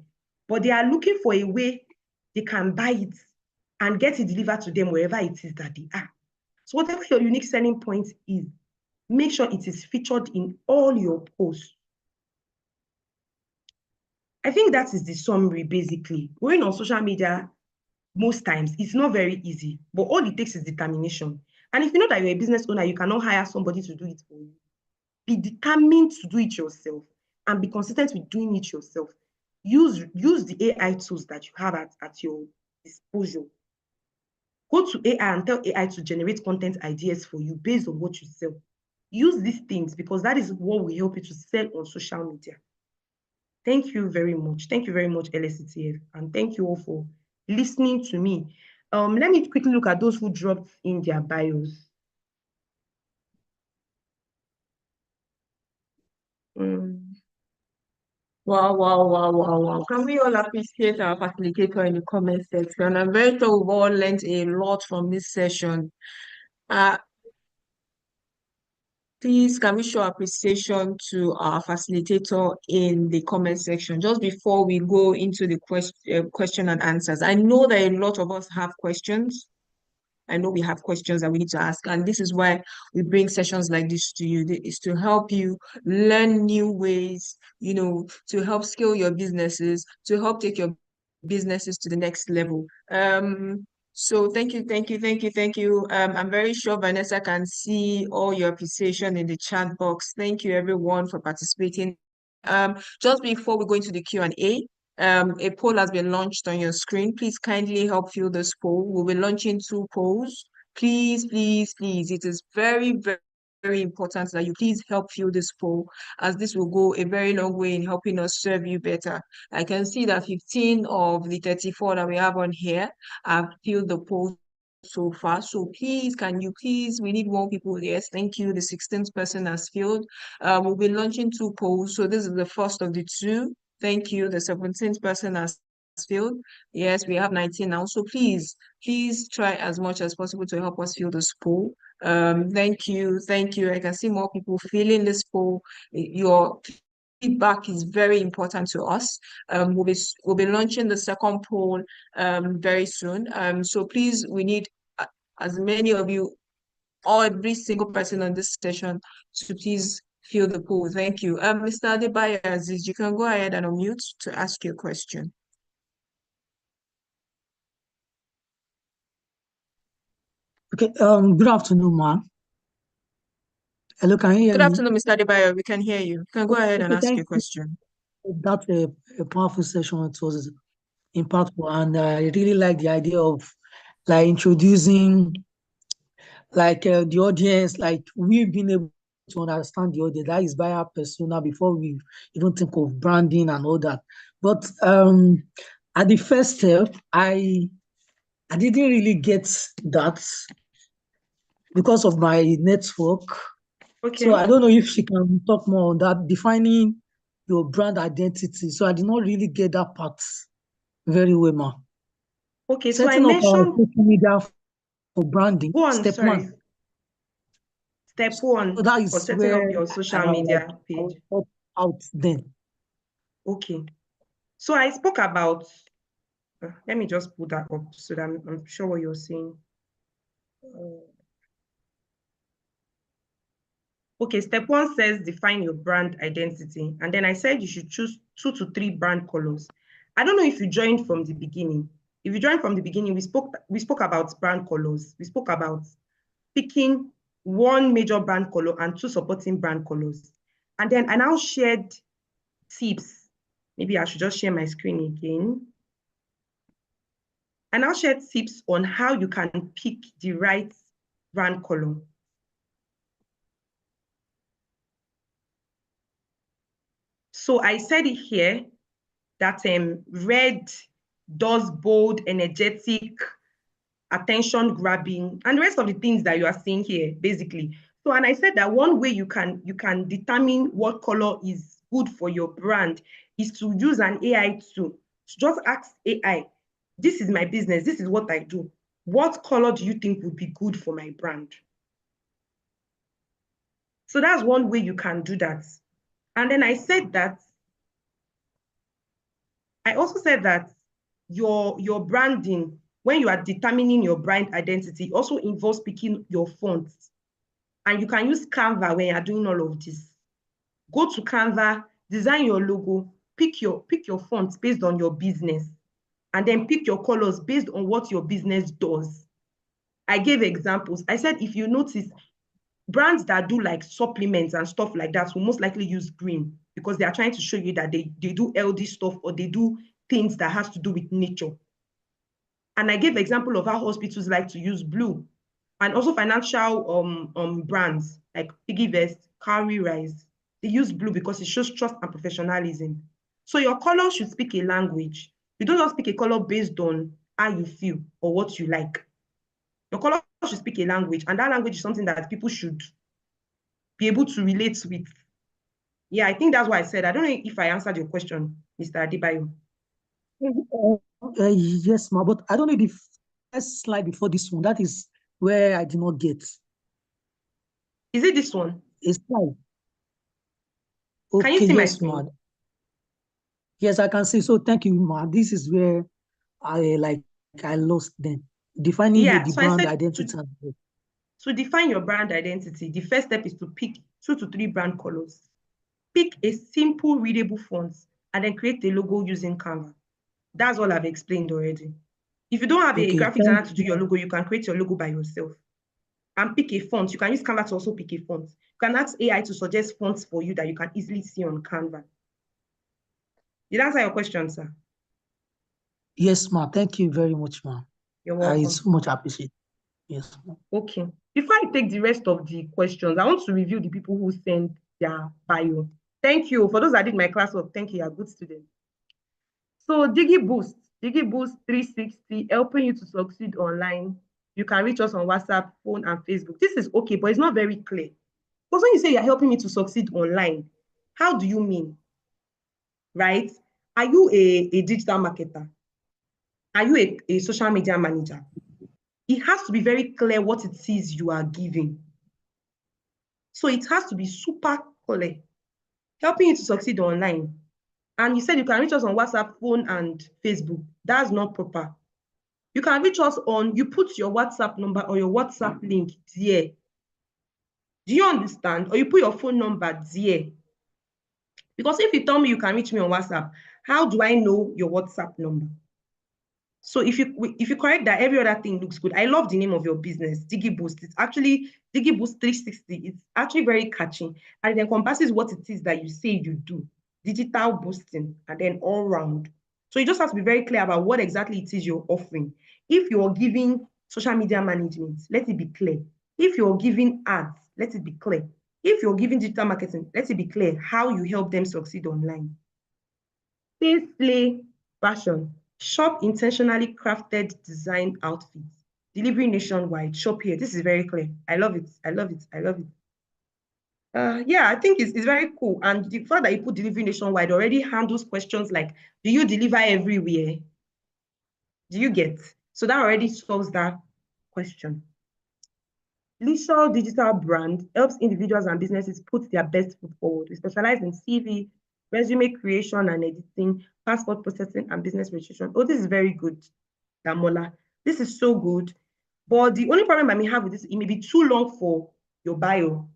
but they are looking for a way they can buy it and get it delivered to them wherever it is that they are. So whatever your unique selling point is, make sure it is featured in all your posts. I think that is the summary, basically. Going on social media, most times, it's not very easy, but all it takes is determination. And if you know that you're a business owner, you cannot hire somebody to do it for you. Be determined to do it yourself and be consistent with doing it yourself. Use the AI tools that you have at your disposal. Go to AI and tell AI to generate content ideas for you based on what you sell. Use these things because that is what will help you to sell on social media. Thank you very much. Thank you very much, LSCTF. And thank you all for listening to me. Let me quickly look at those who dropped in their bios. Wow, wow, wow, wow, wow. Can we all appreciate our facilitator in the comment section? I'm very sure we've all learned a lot from this session. Please, can we show appreciation to our facilitator in the comment section just before we go into the question and answers? I know that a lot of us have questions. I know we have questions that we need to ask, and this is why we bring sessions like this to you. Is to help you learn new ways, to help scale your businesses, to help take your businesses to the next level. So thank you, thank you, thank you, thank you. I'm very sure Vanessa can see all your appreciation in the chat box. Thank you everyone for participating. Just before we go into the Q&A, a poll has been launched on your screen. Please kindly help fill this poll. We'll be launching 2 polls. Please, please, please. It is very, very very important that you please help fill this poll, as this will go a very long way in helping us serve you better. I can see that 15 of the 34 that we have on here have filled the poll so far. So please, can you please, we need more people. Yes, thank you. The 16th person has filled. We'll be launching 2 polls. So this is the first of the 2. Thank you. The 17th person has filled. Yes, we have 19 now. So please try as much as possible to help us fill this poll. Thank you. I can see more people filling this poll. Your feedback is very important to us. We'll be launching the second poll very soon. So please, we need as many of you, or every single person on this session, to please fill the poll. Thank you. Mr. Adebayo Aziz, you can go ahead and unmute to ask your question. Okay, good afternoon, ma'am. Hello, can you hear Good me? afternoon, Mr. Adebayo. We can hear you. You can go ahead and ask your question. That's a powerful session. It was impactful, and I really like the idea of like introducing the audience, like we've been able to understand the audience, that is buyer persona, before we even think of branding and all that. But at the first step, I didn't really get that because of my network. Okay. So I don't know if she can talk more on that, defining your brand identity. So I did not really get that part very well, ma. Okay, so I Setting up our mentioned, social media for branding. go on, Step sorry. 1. Step 1 So that for is setting where up your social media I page. will talk out then. Okay. So I spoke about, let me just put that up so that I'm sure what you're saying. Okay, step 1 says define your brand identity. And then I said you should choose 2 to 3 brand colors. I don't know if you joined from the beginning. If you joined from the beginning, we spoke about brand colors. We spoke about picking 1 major brand color and 2 supporting brand colors. And then I now shared tips. Maybe I should just share my screen again. And I'll share tips on how you can pick the right brand color. So I said it here that red does bold, energetic, attention grabbing, and the rest of the things that you are seeing here, basically. So, and I said that one way you can determine what color is good for your brand is to use an AI tool. To just ask AI, this is my business, this is what I do. What color do you think would be good for my brand? So that's one way you can do that. And then I also said that your branding, when you are determining your brand identity, also involves picking your fonts. And you can use Canva when you're doing all of this. Go to Canva, design your logo, pick your fonts based on your business, and then pick your colors based on what your business does. I gave examples. I said, if you notice, brands that do like supplements and stuff like that will most likely use green, because they are trying to show you that they do healthy stuff, or they do things that has to do with nature. And I gave example of how hospitals like to use blue, and also financial brands like PiggyVest, Cowrywise. They use blue because it shows trust and professionalism. So your color should speak a language. You don't just pick a color based on how you feel or what you like. Your color should speak a language, and that language is something that people should be able to relate with. Yeah, I think that's what I said. I don't know if I answered your question, Mr. Adebayo. Yes, ma, but I don't know the first slide before this one. That is where I did not get. Is it this one? A slide. Can you Okay, see my yes, screen? ma. Yes, I can see. So thank you, ma. This is where I lost then. Defining Yeah, the so I brand said identity. to define your brand identity, the first step is to pick 2 to 3 brand colors. Pick a simple readable font and then create a logo using Canva. That's all I've explained already. If you don't have a graphic designer to do your logo, you can create your logo by yourself. And pick a font. You can use Canva to also pick a font. You can ask AI to suggest fonts for you that you can easily see on Canva. Did that answer your question, sir? Yes, ma. Thank you very much, ma. You're welcome. I so much appreciate it. Yes. Okay. Before I take the rest of the questions, I want to review the people who sent their bio. Thank you. For those that did my classwork, thank you. You're a good student. So DigiBoost 360, helping you to succeed online. You can reach us on WhatsApp, phone, and Facebook. This is okay, but it's not very clear. Because when you say you're helping me to succeed online, how do you mean? Right? Are you a digital marketer? Are you a social media manager? It has to be very clear what it is you are giving. So it has to be super clear. Helping you to succeed online. And you said you can reach us on WhatsApp, phone, and Facebook. That's not proper. You can reach us on, you put your WhatsApp number or your WhatsApp link there. Do you understand? Or you put your phone number there. Because if you tell me you can reach me on WhatsApp, how do I know your WhatsApp number? So if you correct that, every other thing looks good. I love the name of your business, DigiBoost. It's actually DigiBoost 360. It's actually very catchy, and it encompasses what it is that you say you do, digital boosting, and then all round. So you just have to be very clear about what exactly it is you're offering. If you're giving social media management, let it be clear. If you're giving ads, let it be clear. If you're giving digital marketing, let it be clear how you help them succeed online. Play fashion. Shop intentionally crafted design outfits. Delivery nationwide. Shop here. This is very clear. I love it. I love it. I love it. Yeah, I think it's very cool. And the fact that you put delivery nationwide already handles questions like, do you deliver everywhere? Do you get? So that already solves that question. Lishal Digital Brand helps individuals and businesses put their best foot forward. We specialize in CV, resume creation and editing, passport processing, and business registration. Oh, this is very good, Damola. This is so good. But the only problem I may have with this, it may be too long for your bio.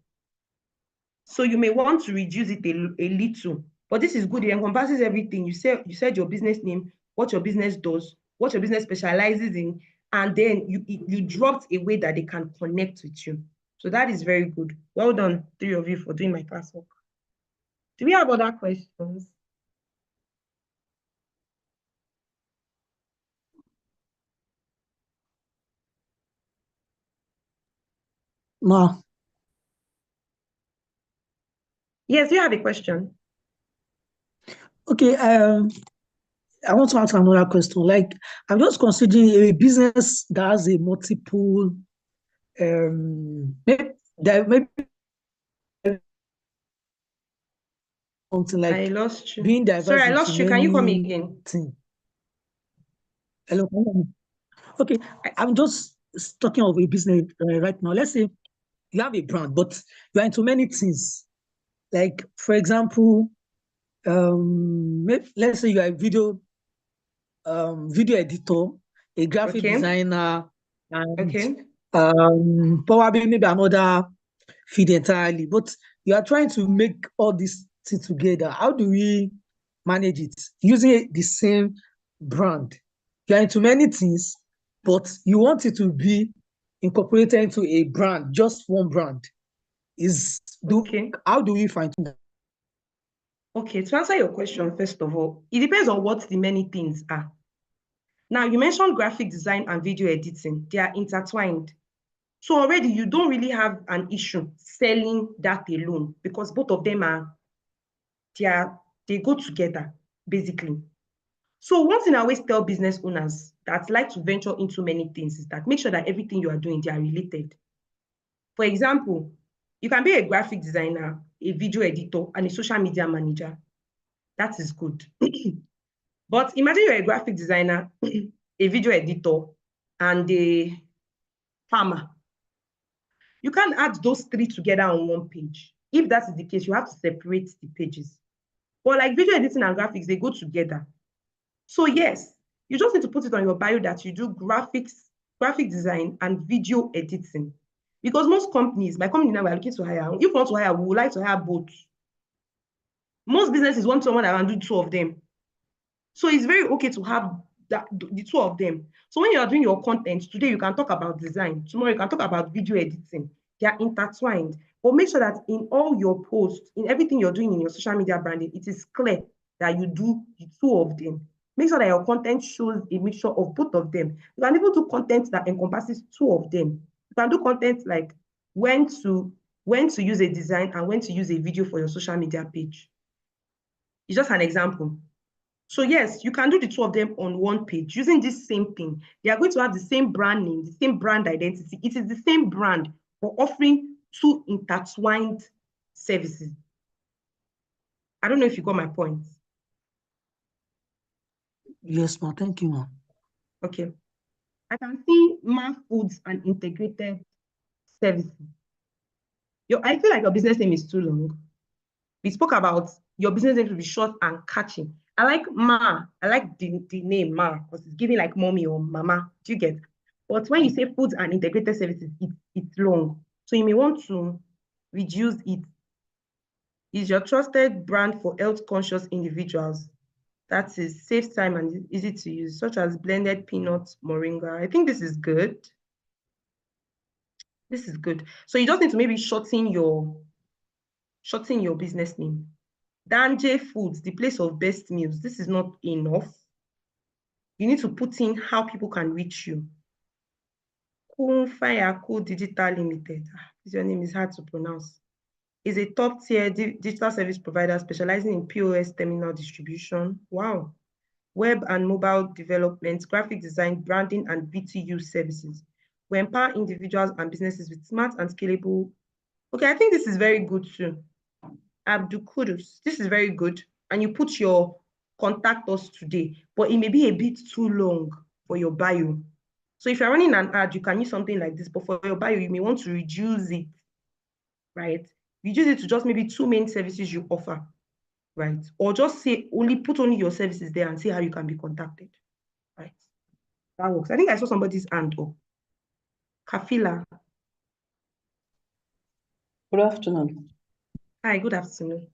So you may want to reduce it a little. But this is good. It encompasses everything. You said your business name, what your business does, what your business specializes in, and then you dropped a way that they can connect with you. So that is very good. Well done, three of you, for doing my classwork. Do we have other questions? No. Yes, you have a question. Okay, I want to ask another question. Like, I'm just considering a business that has a multiple, maybe something I like lost you. being Sorry, diverse I into lost you. Can you come many again? things. Hello. Can you hear me? Okay, I'm just talking of a business right now. Let's say you have a brand, but you are into many things. Like, for example, let's say you are a video editor, a graphic Okay. designer, and Okay. probably maybe another field entirely. But you are trying to make all these things together. How do we manage it using the same brand? You are into many things, but you want it to be incorporated into a brand, just one brand. Okay. How do we find that? Okay, to answer your question, first of all, it depends on what the many things are. Now, you mentioned graphic design and video editing. They are intertwined. So already you don't really have an issue selling that alone because both of them they go together, basically. So one thing I always tell business owners that like to venture into many things is that make sure that everything you are doing, they are related. For example, you can be a graphic designer, a video editor, and a social media manager. That is good. But imagine you're a graphic designer, a video editor, and a farmer. You can't add those three together on one page. If that is the case, you have to separate the pages. But like video editing and graphics, they go together. So yes, you just need to put it on your bio that you do graphic design, and video editing. Because most companies, my company now, we're looking to hire. If we want to hire, we would like to hire both. Most businesses want someone that can do two of them. So it's very okay to have the two of them. So when you are doing your content, today you can talk about design, tomorrow you can talk about video editing. They are intertwined. But make sure that in all your posts, in everything you're doing in your social media branding, it is clear that you do the two of them. Make sure that your content shows a mixture of both of them. You can even do content that encompasses two of them. You can do content like when to use a design and when to use a video for your social media page. It's just an example. So yes, you can do the two of them on one page using this same thing. They are going to have the same brand name, the same brand identity. It is the same brand, but offering two intertwined services. I don't know if you got my point. Yes, ma'am. Thank you, ma'am. Okay. I can see Ma Foods and Integrated Services. I feel like your business name is too long. We spoke about your business name to be short and catchy. I like Ma. I like the name Ma because it's giving like mommy or mama. Do you get? But when you say foods and integrated services, it's long. So you may want to reduce it. Is your trusted brand for health-conscious individuals. That is saves time and easy to use, such as blended peanut moringa. I think this is good. This is good. So you just need to maybe shorten your business name. Danje Foods, the place of best meals. This is not enough. You need to put in how people can reach you. Kunfayaku Digital Limited. Your name is hard to pronounce. Is a top-tier digital service provider specializing in POS terminal distribution. Wow. Web and mobile development, graphic design, branding, and BTU services. We empower individuals and businesses with smart and scalable. Okay, I think this is very good too. Abdul Kudus, this is very good. And you put your contact us today, but it may be a bit too long for your bio. So if you're running an ad, you can use something like this, but for your bio, you may want to reduce it, right? Reduce it to just maybe 2 main services you offer, right? Or just say put only your services there and see how you can be contacted, right? That works. I think I saw somebody's hand up. Kafila. Good afternoon. Hi, good afternoon.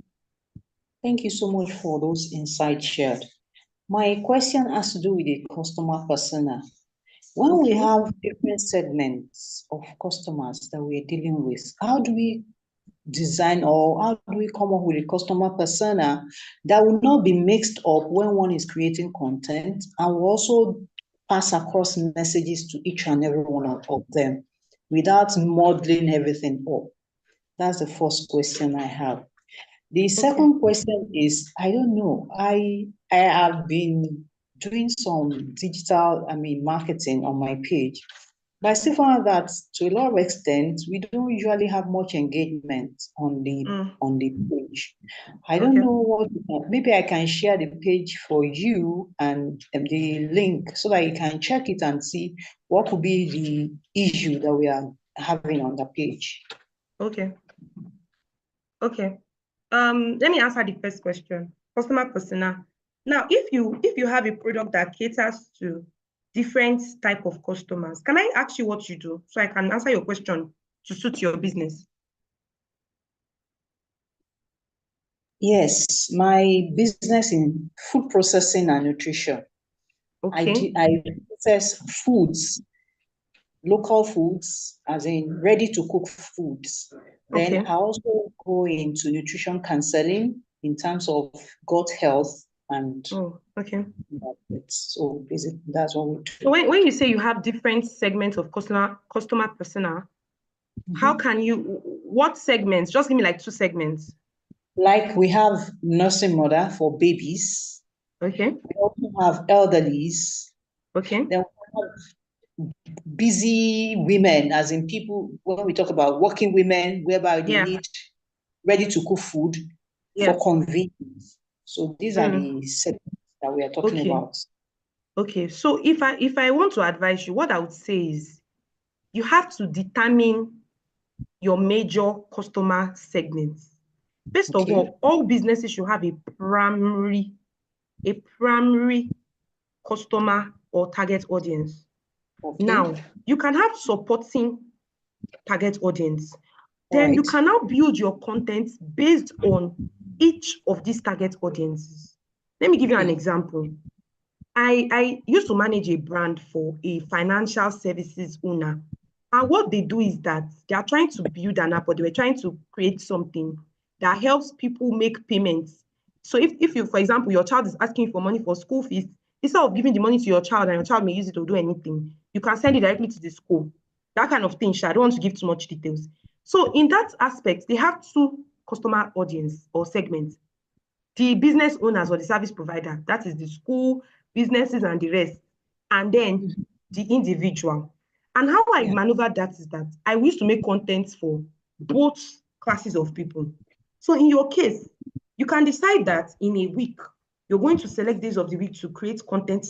Thank you so much for those insights shared. My question has to do with the customer persona. When we have different segments of customers that we're dealing with, how do we design or how do we come up with a customer persona that will not be mixed up when one is creating content and will also pass across messages to each and every one of them without modeling everything up? That's the first question I have. The second question is, I don't know, I have been doing some digital, marketing on my page, but I still found that to a lot of extent, we don't usually have much engagement on the page. I don't know what, maybe I can share the page for you and the link so that you can check it and see what could be the issue that we are having on the page. Okay. Let me answer the first question. Customer persona. Now, if you have a product that caters to different type of customers, can I ask you what you do so I can answer your question to suit your business? Yes, my business in food processing and nutrition. Okay. I process foods, local foods, as in ready to cook foods. Then I also go into nutrition counseling in terms of gut health and so basically that's what we do. So when you say you have different segments of customer persona, how can you, what segments? Just give me like 2 segments. Like we have nursing mother for babies. Okay. We also have elderlies. Okay. Then we have busy women, as in people, when we talk about working women, whereby they need ready to cook food for convenience. So these are the segments that we are talking about. Okay, so if I want to advise you, what I would say is you have to determine your major customer segments. First of all businesses should have a primary customer or target audience. Now, you can have supporting target audience. Then you can now build your content based on each of these target audiences. Let me give you an example. I used to manage a brand for a financial services owner. And what they do is that they are trying to build an app, or they were trying to create something that helps people make payments. So if you, for example, your child is asking for money for school fees, instead of giving the money to your child and your child may use it to do anything, you can send it directly to the school. that kind of thing. I don't want to give too much details. So in that aspect, they have two customer audience or segments. The business owners or the service provider, that is the school, businesses and the rest, and then the individual. And how I maneuver that is that I wish to make content for both classes of people. So in your case, you can decide that in a week, you're going to select days of the week to create content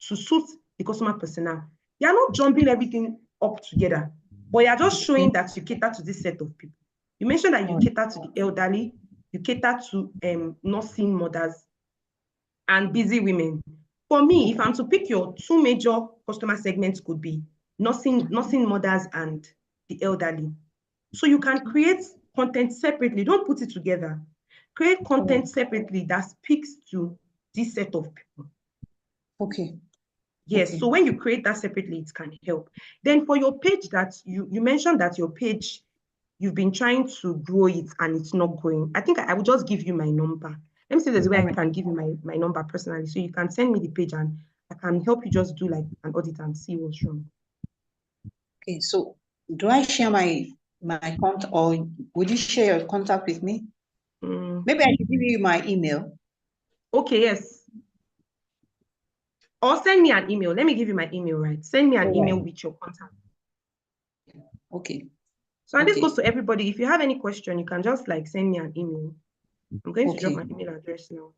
to suit the customer persona. You're not jumping everything up together, but you're just showing that you cater to this set of people. You mentioned that you cater to the elderly, you cater to nursing mothers and busy women. For me, if I'm to pick your two major customer segments could be nursing mothers and the elderly. So you can create content separately. Don't put it together. Create content separately that speaks to this set of people. Okay. Yes, so when you create that separately, it can help. Then for your page that you mentioned that your page, you've been trying to grow it and it's not growing. I think I will just give you my number. Let me see if there's a way I can give you my number personally. So you can send me the page and I can help you just do like an audit and see what's wrong. Okay, so do I share my contact, or would you share your contact with me? Maybe I should give you my email. Okay, yes. Or send me an email. Let me give you my email, right? Send me an email with your contact. Okay. So and this goes to everybody. If you have any question, you can just like send me an email. I'm going to drop my email address now.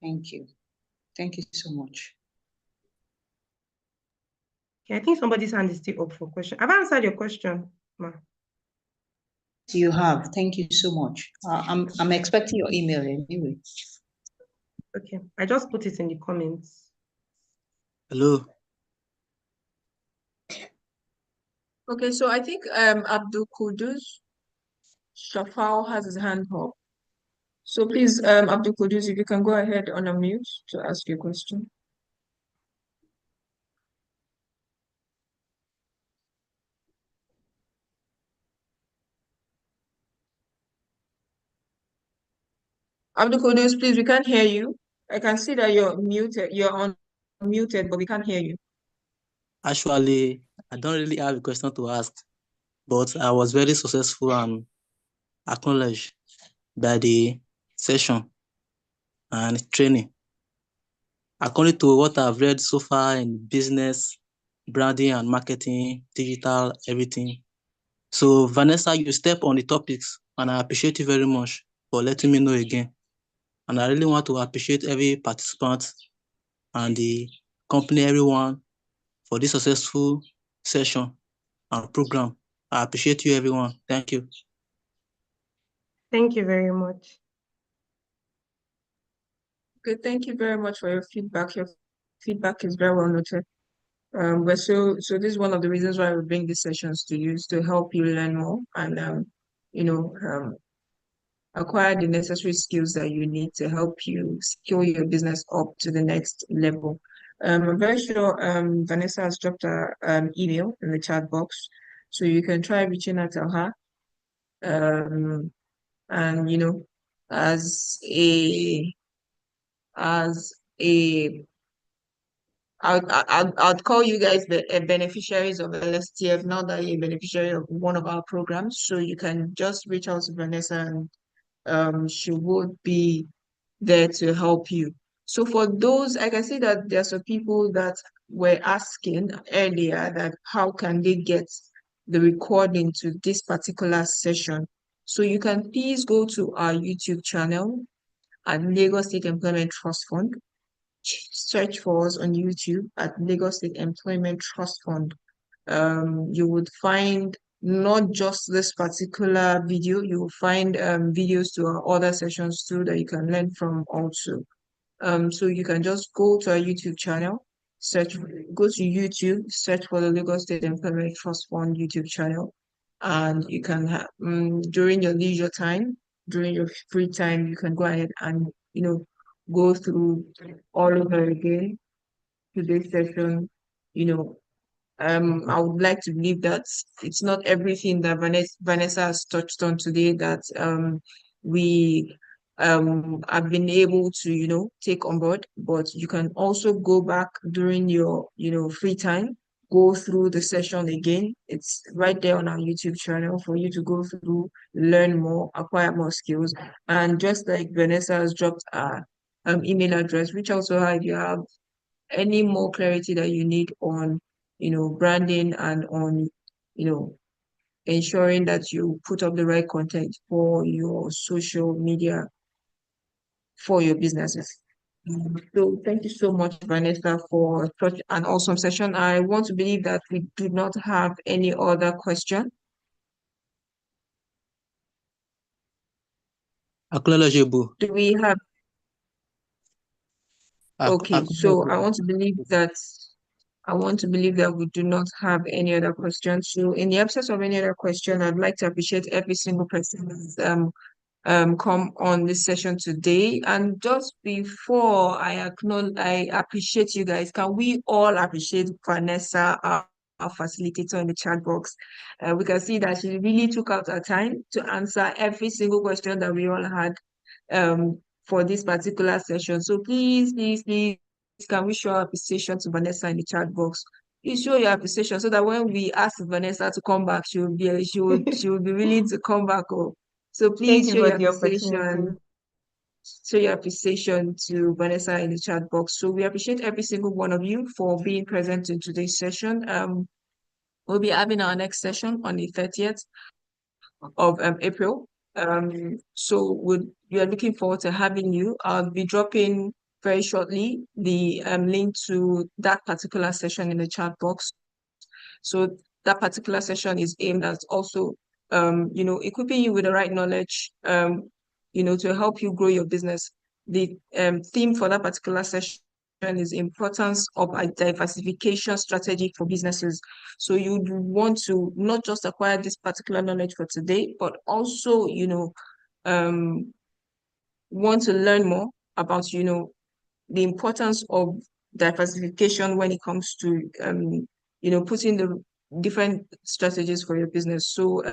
Thank you. Thank you so much. Okay, I think somebody's hand is still up for question. Have I answered your question, Ma? You have. Thank you so much. I'm expecting your email anyway. Okay, I just put it in the comments. Hello. Okay, so I think Abdul Kudus Shafal has his hand up. So please, Abdul Kudus, if you can go ahead on a mute to ask your question. Abdul Kudus, please, we can't hear you. I can see that you're muted. You're unmuted, but we can't hear you. Actually, I don't really have a question to ask, but I was very successful and acknowledged by the session and training. According to what I've read so far in business, branding and marketing, digital, everything. So Vanessa, you step on the topics and I appreciate you very much for letting me know again. And I really want to appreciate every participant and the company, everyone, for this successful session and program. I appreciate you, everyone. Thank you. Thank you very much. Okay, thank you very much for your feedback. Your feedback is very well noted. But so this is one of the reasons why we bring these sessions to you, is to help you learn more and acquire the necessary skills that you need to help you scale your business up to the next level. I'm very sure Vanessa has dropped her email in the chat box, so you can try reaching out to her. And as a I'd call you guys beneficiaries of LSTF now that you're a beneficiary of one of our programs. So you can just reach out to Vanessa and she would be there to help you. So for those, I can see that there are some people that were asking earlier that how can they get the recording to this particular session. So you can please go to our YouTube channel at Lagos State Employment Trust Fund. Search for us on YouTube at Lagos State Employment Trust Fund. You would find not just this particular video, you will find videos to our other sessions too that you can learn from also. So you can just go to our YouTube channel, go to YouTube, search for the Lagos State Employment Trust Fund YouTube channel, and you can have during your leisure time, during your free time, you can go ahead and go through all over again today's session. I would like to believe that it's not everything that Vanessa has touched on today that we have been able to take on board, but you can also go back during your free time go through the session again, it's right there on our YouTube channel for you to go through, learn more, acquire more skills. And just like Vanessa has dropped our email address, reach out to her if you have any more clarity that you need on, branding and on, ensuring that you put up the right content for your social media for your businesses. So thank you so much, Vanessa, for such an awesome session. I want to believe that we do not have any other question. Acknowledgeable. Do we have? Okay, so I want to believe that we do not have any other questions. So in the absence of any other question, I'd like to appreciate every single person that's come on this session today. And just before I appreciate you guys, can we all appreciate Vanessa, our facilitator in the chat box? We can see that she really took out her time to answer every single question that we all had for this particular session. So please, can we show our appreciation to Vanessa in the chat box? Please show your appreciation so that when we ask Vanessa to come back, she will be willing to come back. So Thank please you show for your the opportunity. appreciation to Vanessa in the chat box. So we appreciate every single one of you for being present in today's session. We'll be having our next session on the 30th of April. So we are looking forward to having you. I'll be dropping very shortly the link to that particular session in the chat box. So that particular session is aimed at also, equipping you with the right knowledge, to help you grow your business. The theme for that particular session is importance of a diversification strategy for businesses. So you want to not just acquire this particular knowledge for today, but also, want to learn more about, the importance of diversification when it comes to, putting the different strategies for your business. So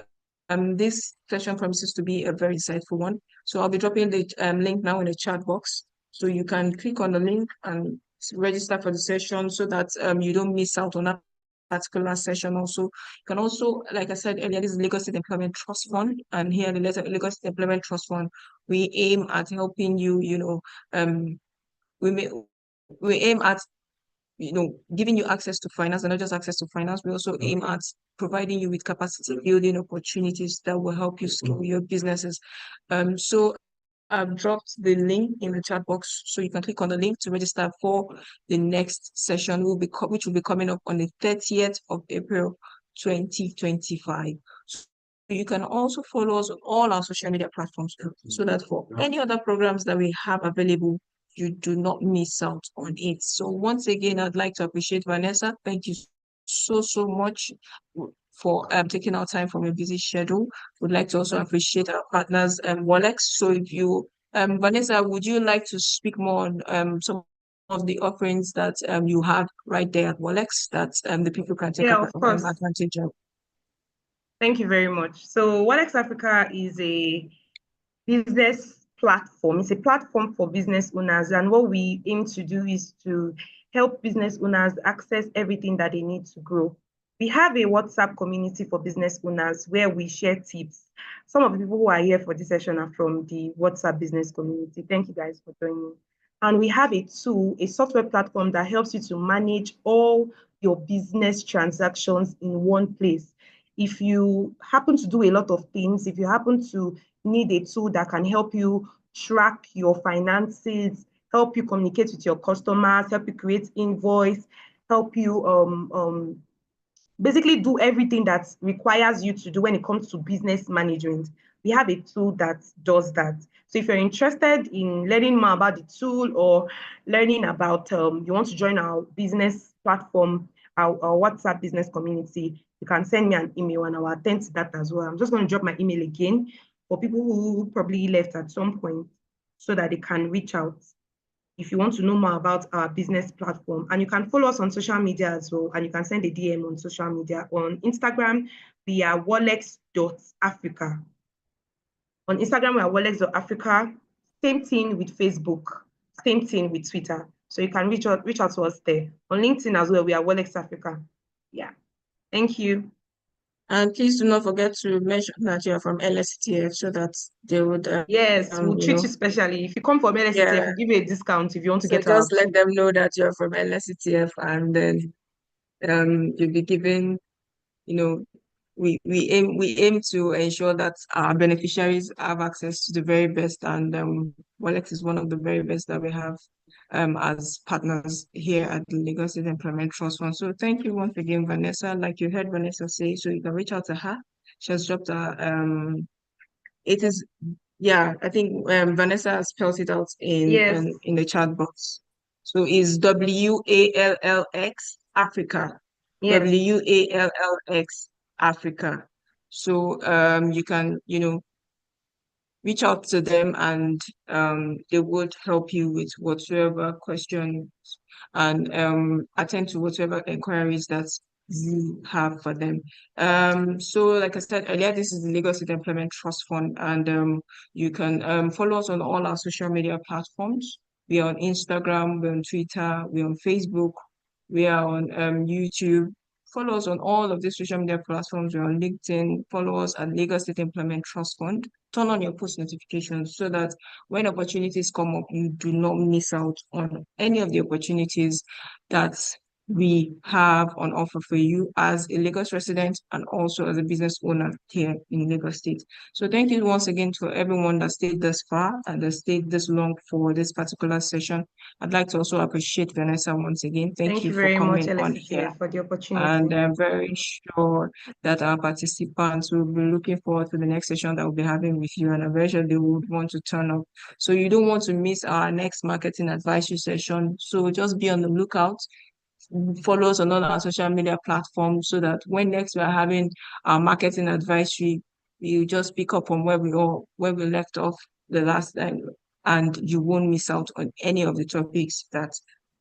this session promises to be a very insightful one. So I'll be dropping the link now in the chat box. So you can click on the link and register for the session so that you don't miss out on that particular session. Also, you can also, like I said earlier, this is Lagos State Employment Trust Fund, and here in the Lagos State Employment Trust Fund, we aim at helping you, we aim at giving you access to finance, and not just access to finance. We also aim at providing you with capacity building opportunities that will help you scale your businesses. So I've dropped the link in the chat box, so you can click on the link to register for the next session, which will be coming up on the 30th of April, 2025. So you can also follow us on all our social media platforms so that for any other programs that we have available, you do not miss out on it. So once again, I'd like to appreciate Vanessa. Thank you so much for taking our time from your busy schedule. Would like to also appreciate our partners, Wolex. So if you, Vanessa, would you like to speak more on some of the offerings that you have right there at Wolex that the people can take advantage of? Thank you very much. So Wolex Africa is a business platform. It's a platform for business owners, and what we aim to do is to help business owners access everything that they need to grow. We have a WhatsApp community for business owners where we share tips. Some of the people who are here for this session are from the WhatsApp business community. Thank you guys for joining. And we have a tool, a software platform that helps you to manage all your business transactions in one place. If you happen to do a lot of things, if you happen to need a tool that can help you track your finances, help you communicate with your customers, help you create invoice, help you basically do everything that requires you to do when it comes to business management. We have a tool that does that. So if you're interested in learning more about the tool or learning about, you want to join our business platform, our WhatsApp business community, you can send me an email and I'll attend to that as well. I'm just going to drop my email again for people who probably left at some point so that they can reach out if you want to know more about our business platform. And you can follow us on social media as well, and you can send a DM on social media. On Instagram, we are wolex.africa. On Instagram, we are wolex.africa. Same thing with Facebook, same thing with Twitter. So you can reach out to us there. On LinkedIn as well, we are Wolex Africa. Yeah. Thank you. And please do not forget to mention that you're from LSTF so that they would, Yes, we'll treat you specially. If you come from LSTF, yeah. we'll give you a discount if you want to So get our just let food. them know that you're from LSTF, and then you'll be given, we aim to ensure that our beneficiaries have access to the very best, and Walex is one of the very best that we have as partners here at the Lagos State Employment Trust Fund. So thank you once again, Vanessa. Like you heard Vanessa say, so you can reach out to her. She has dropped it is, yeah, I think Vanessa has spelled it out Yes. in the chat box. So it's WALLX Africa. Yes. WALLX Africa. So you can, reach out to them, and they would help you with whatsoever questions and attend to whatever inquiries that you have for them. So like I said earlier, this is the Lagos State Employment Trust Fund, and you can follow us on all our social media platforms. We are on Instagram, we're on Twitter, we're on Facebook, we are on YouTube. Follow us on all of these social media platforms. We're on LinkedIn. Follow us at Lagos State Employment Trust Fund. Turn on your post notifications so that when opportunities come up, you do not miss out on any of the opportunities that we have on offer for you as a Lagos resident and also as a business owner here in Lagos State. So thank you once again to everyone that stayed this far and that stayed this long for this particular session. I'd like to also appreciate Vanessa once again. Thank you for very much, coming on here. LSTF, for the opportunity. And I'm very sure that our participants will be looking forward to the next session that we'll be having with you. And I'm very sure they would want to turn up. So you don't want to miss our next marketing advisory session. So just be on the lookout. Follow us on all our social media platforms so that when next we're having our marketing advisory, you just pick up on where we left off the last time, and you won't miss out on any of the topics that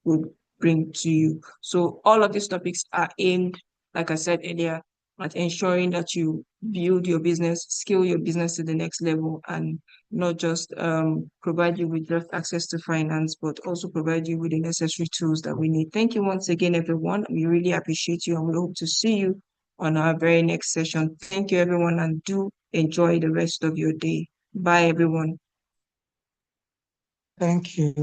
we'll bring to you. So all of these topics are aimed, like I said earlier, at ensuring that you build your business, scale your business to the next level, and not just provide you with just access to finance, but also provide you with the necessary tools that we need. Thank you once again, everyone. We really appreciate you, and we hope to see you on our very next session. Thank you, everyone, and do enjoy the rest of your day. Bye, everyone. Thank you.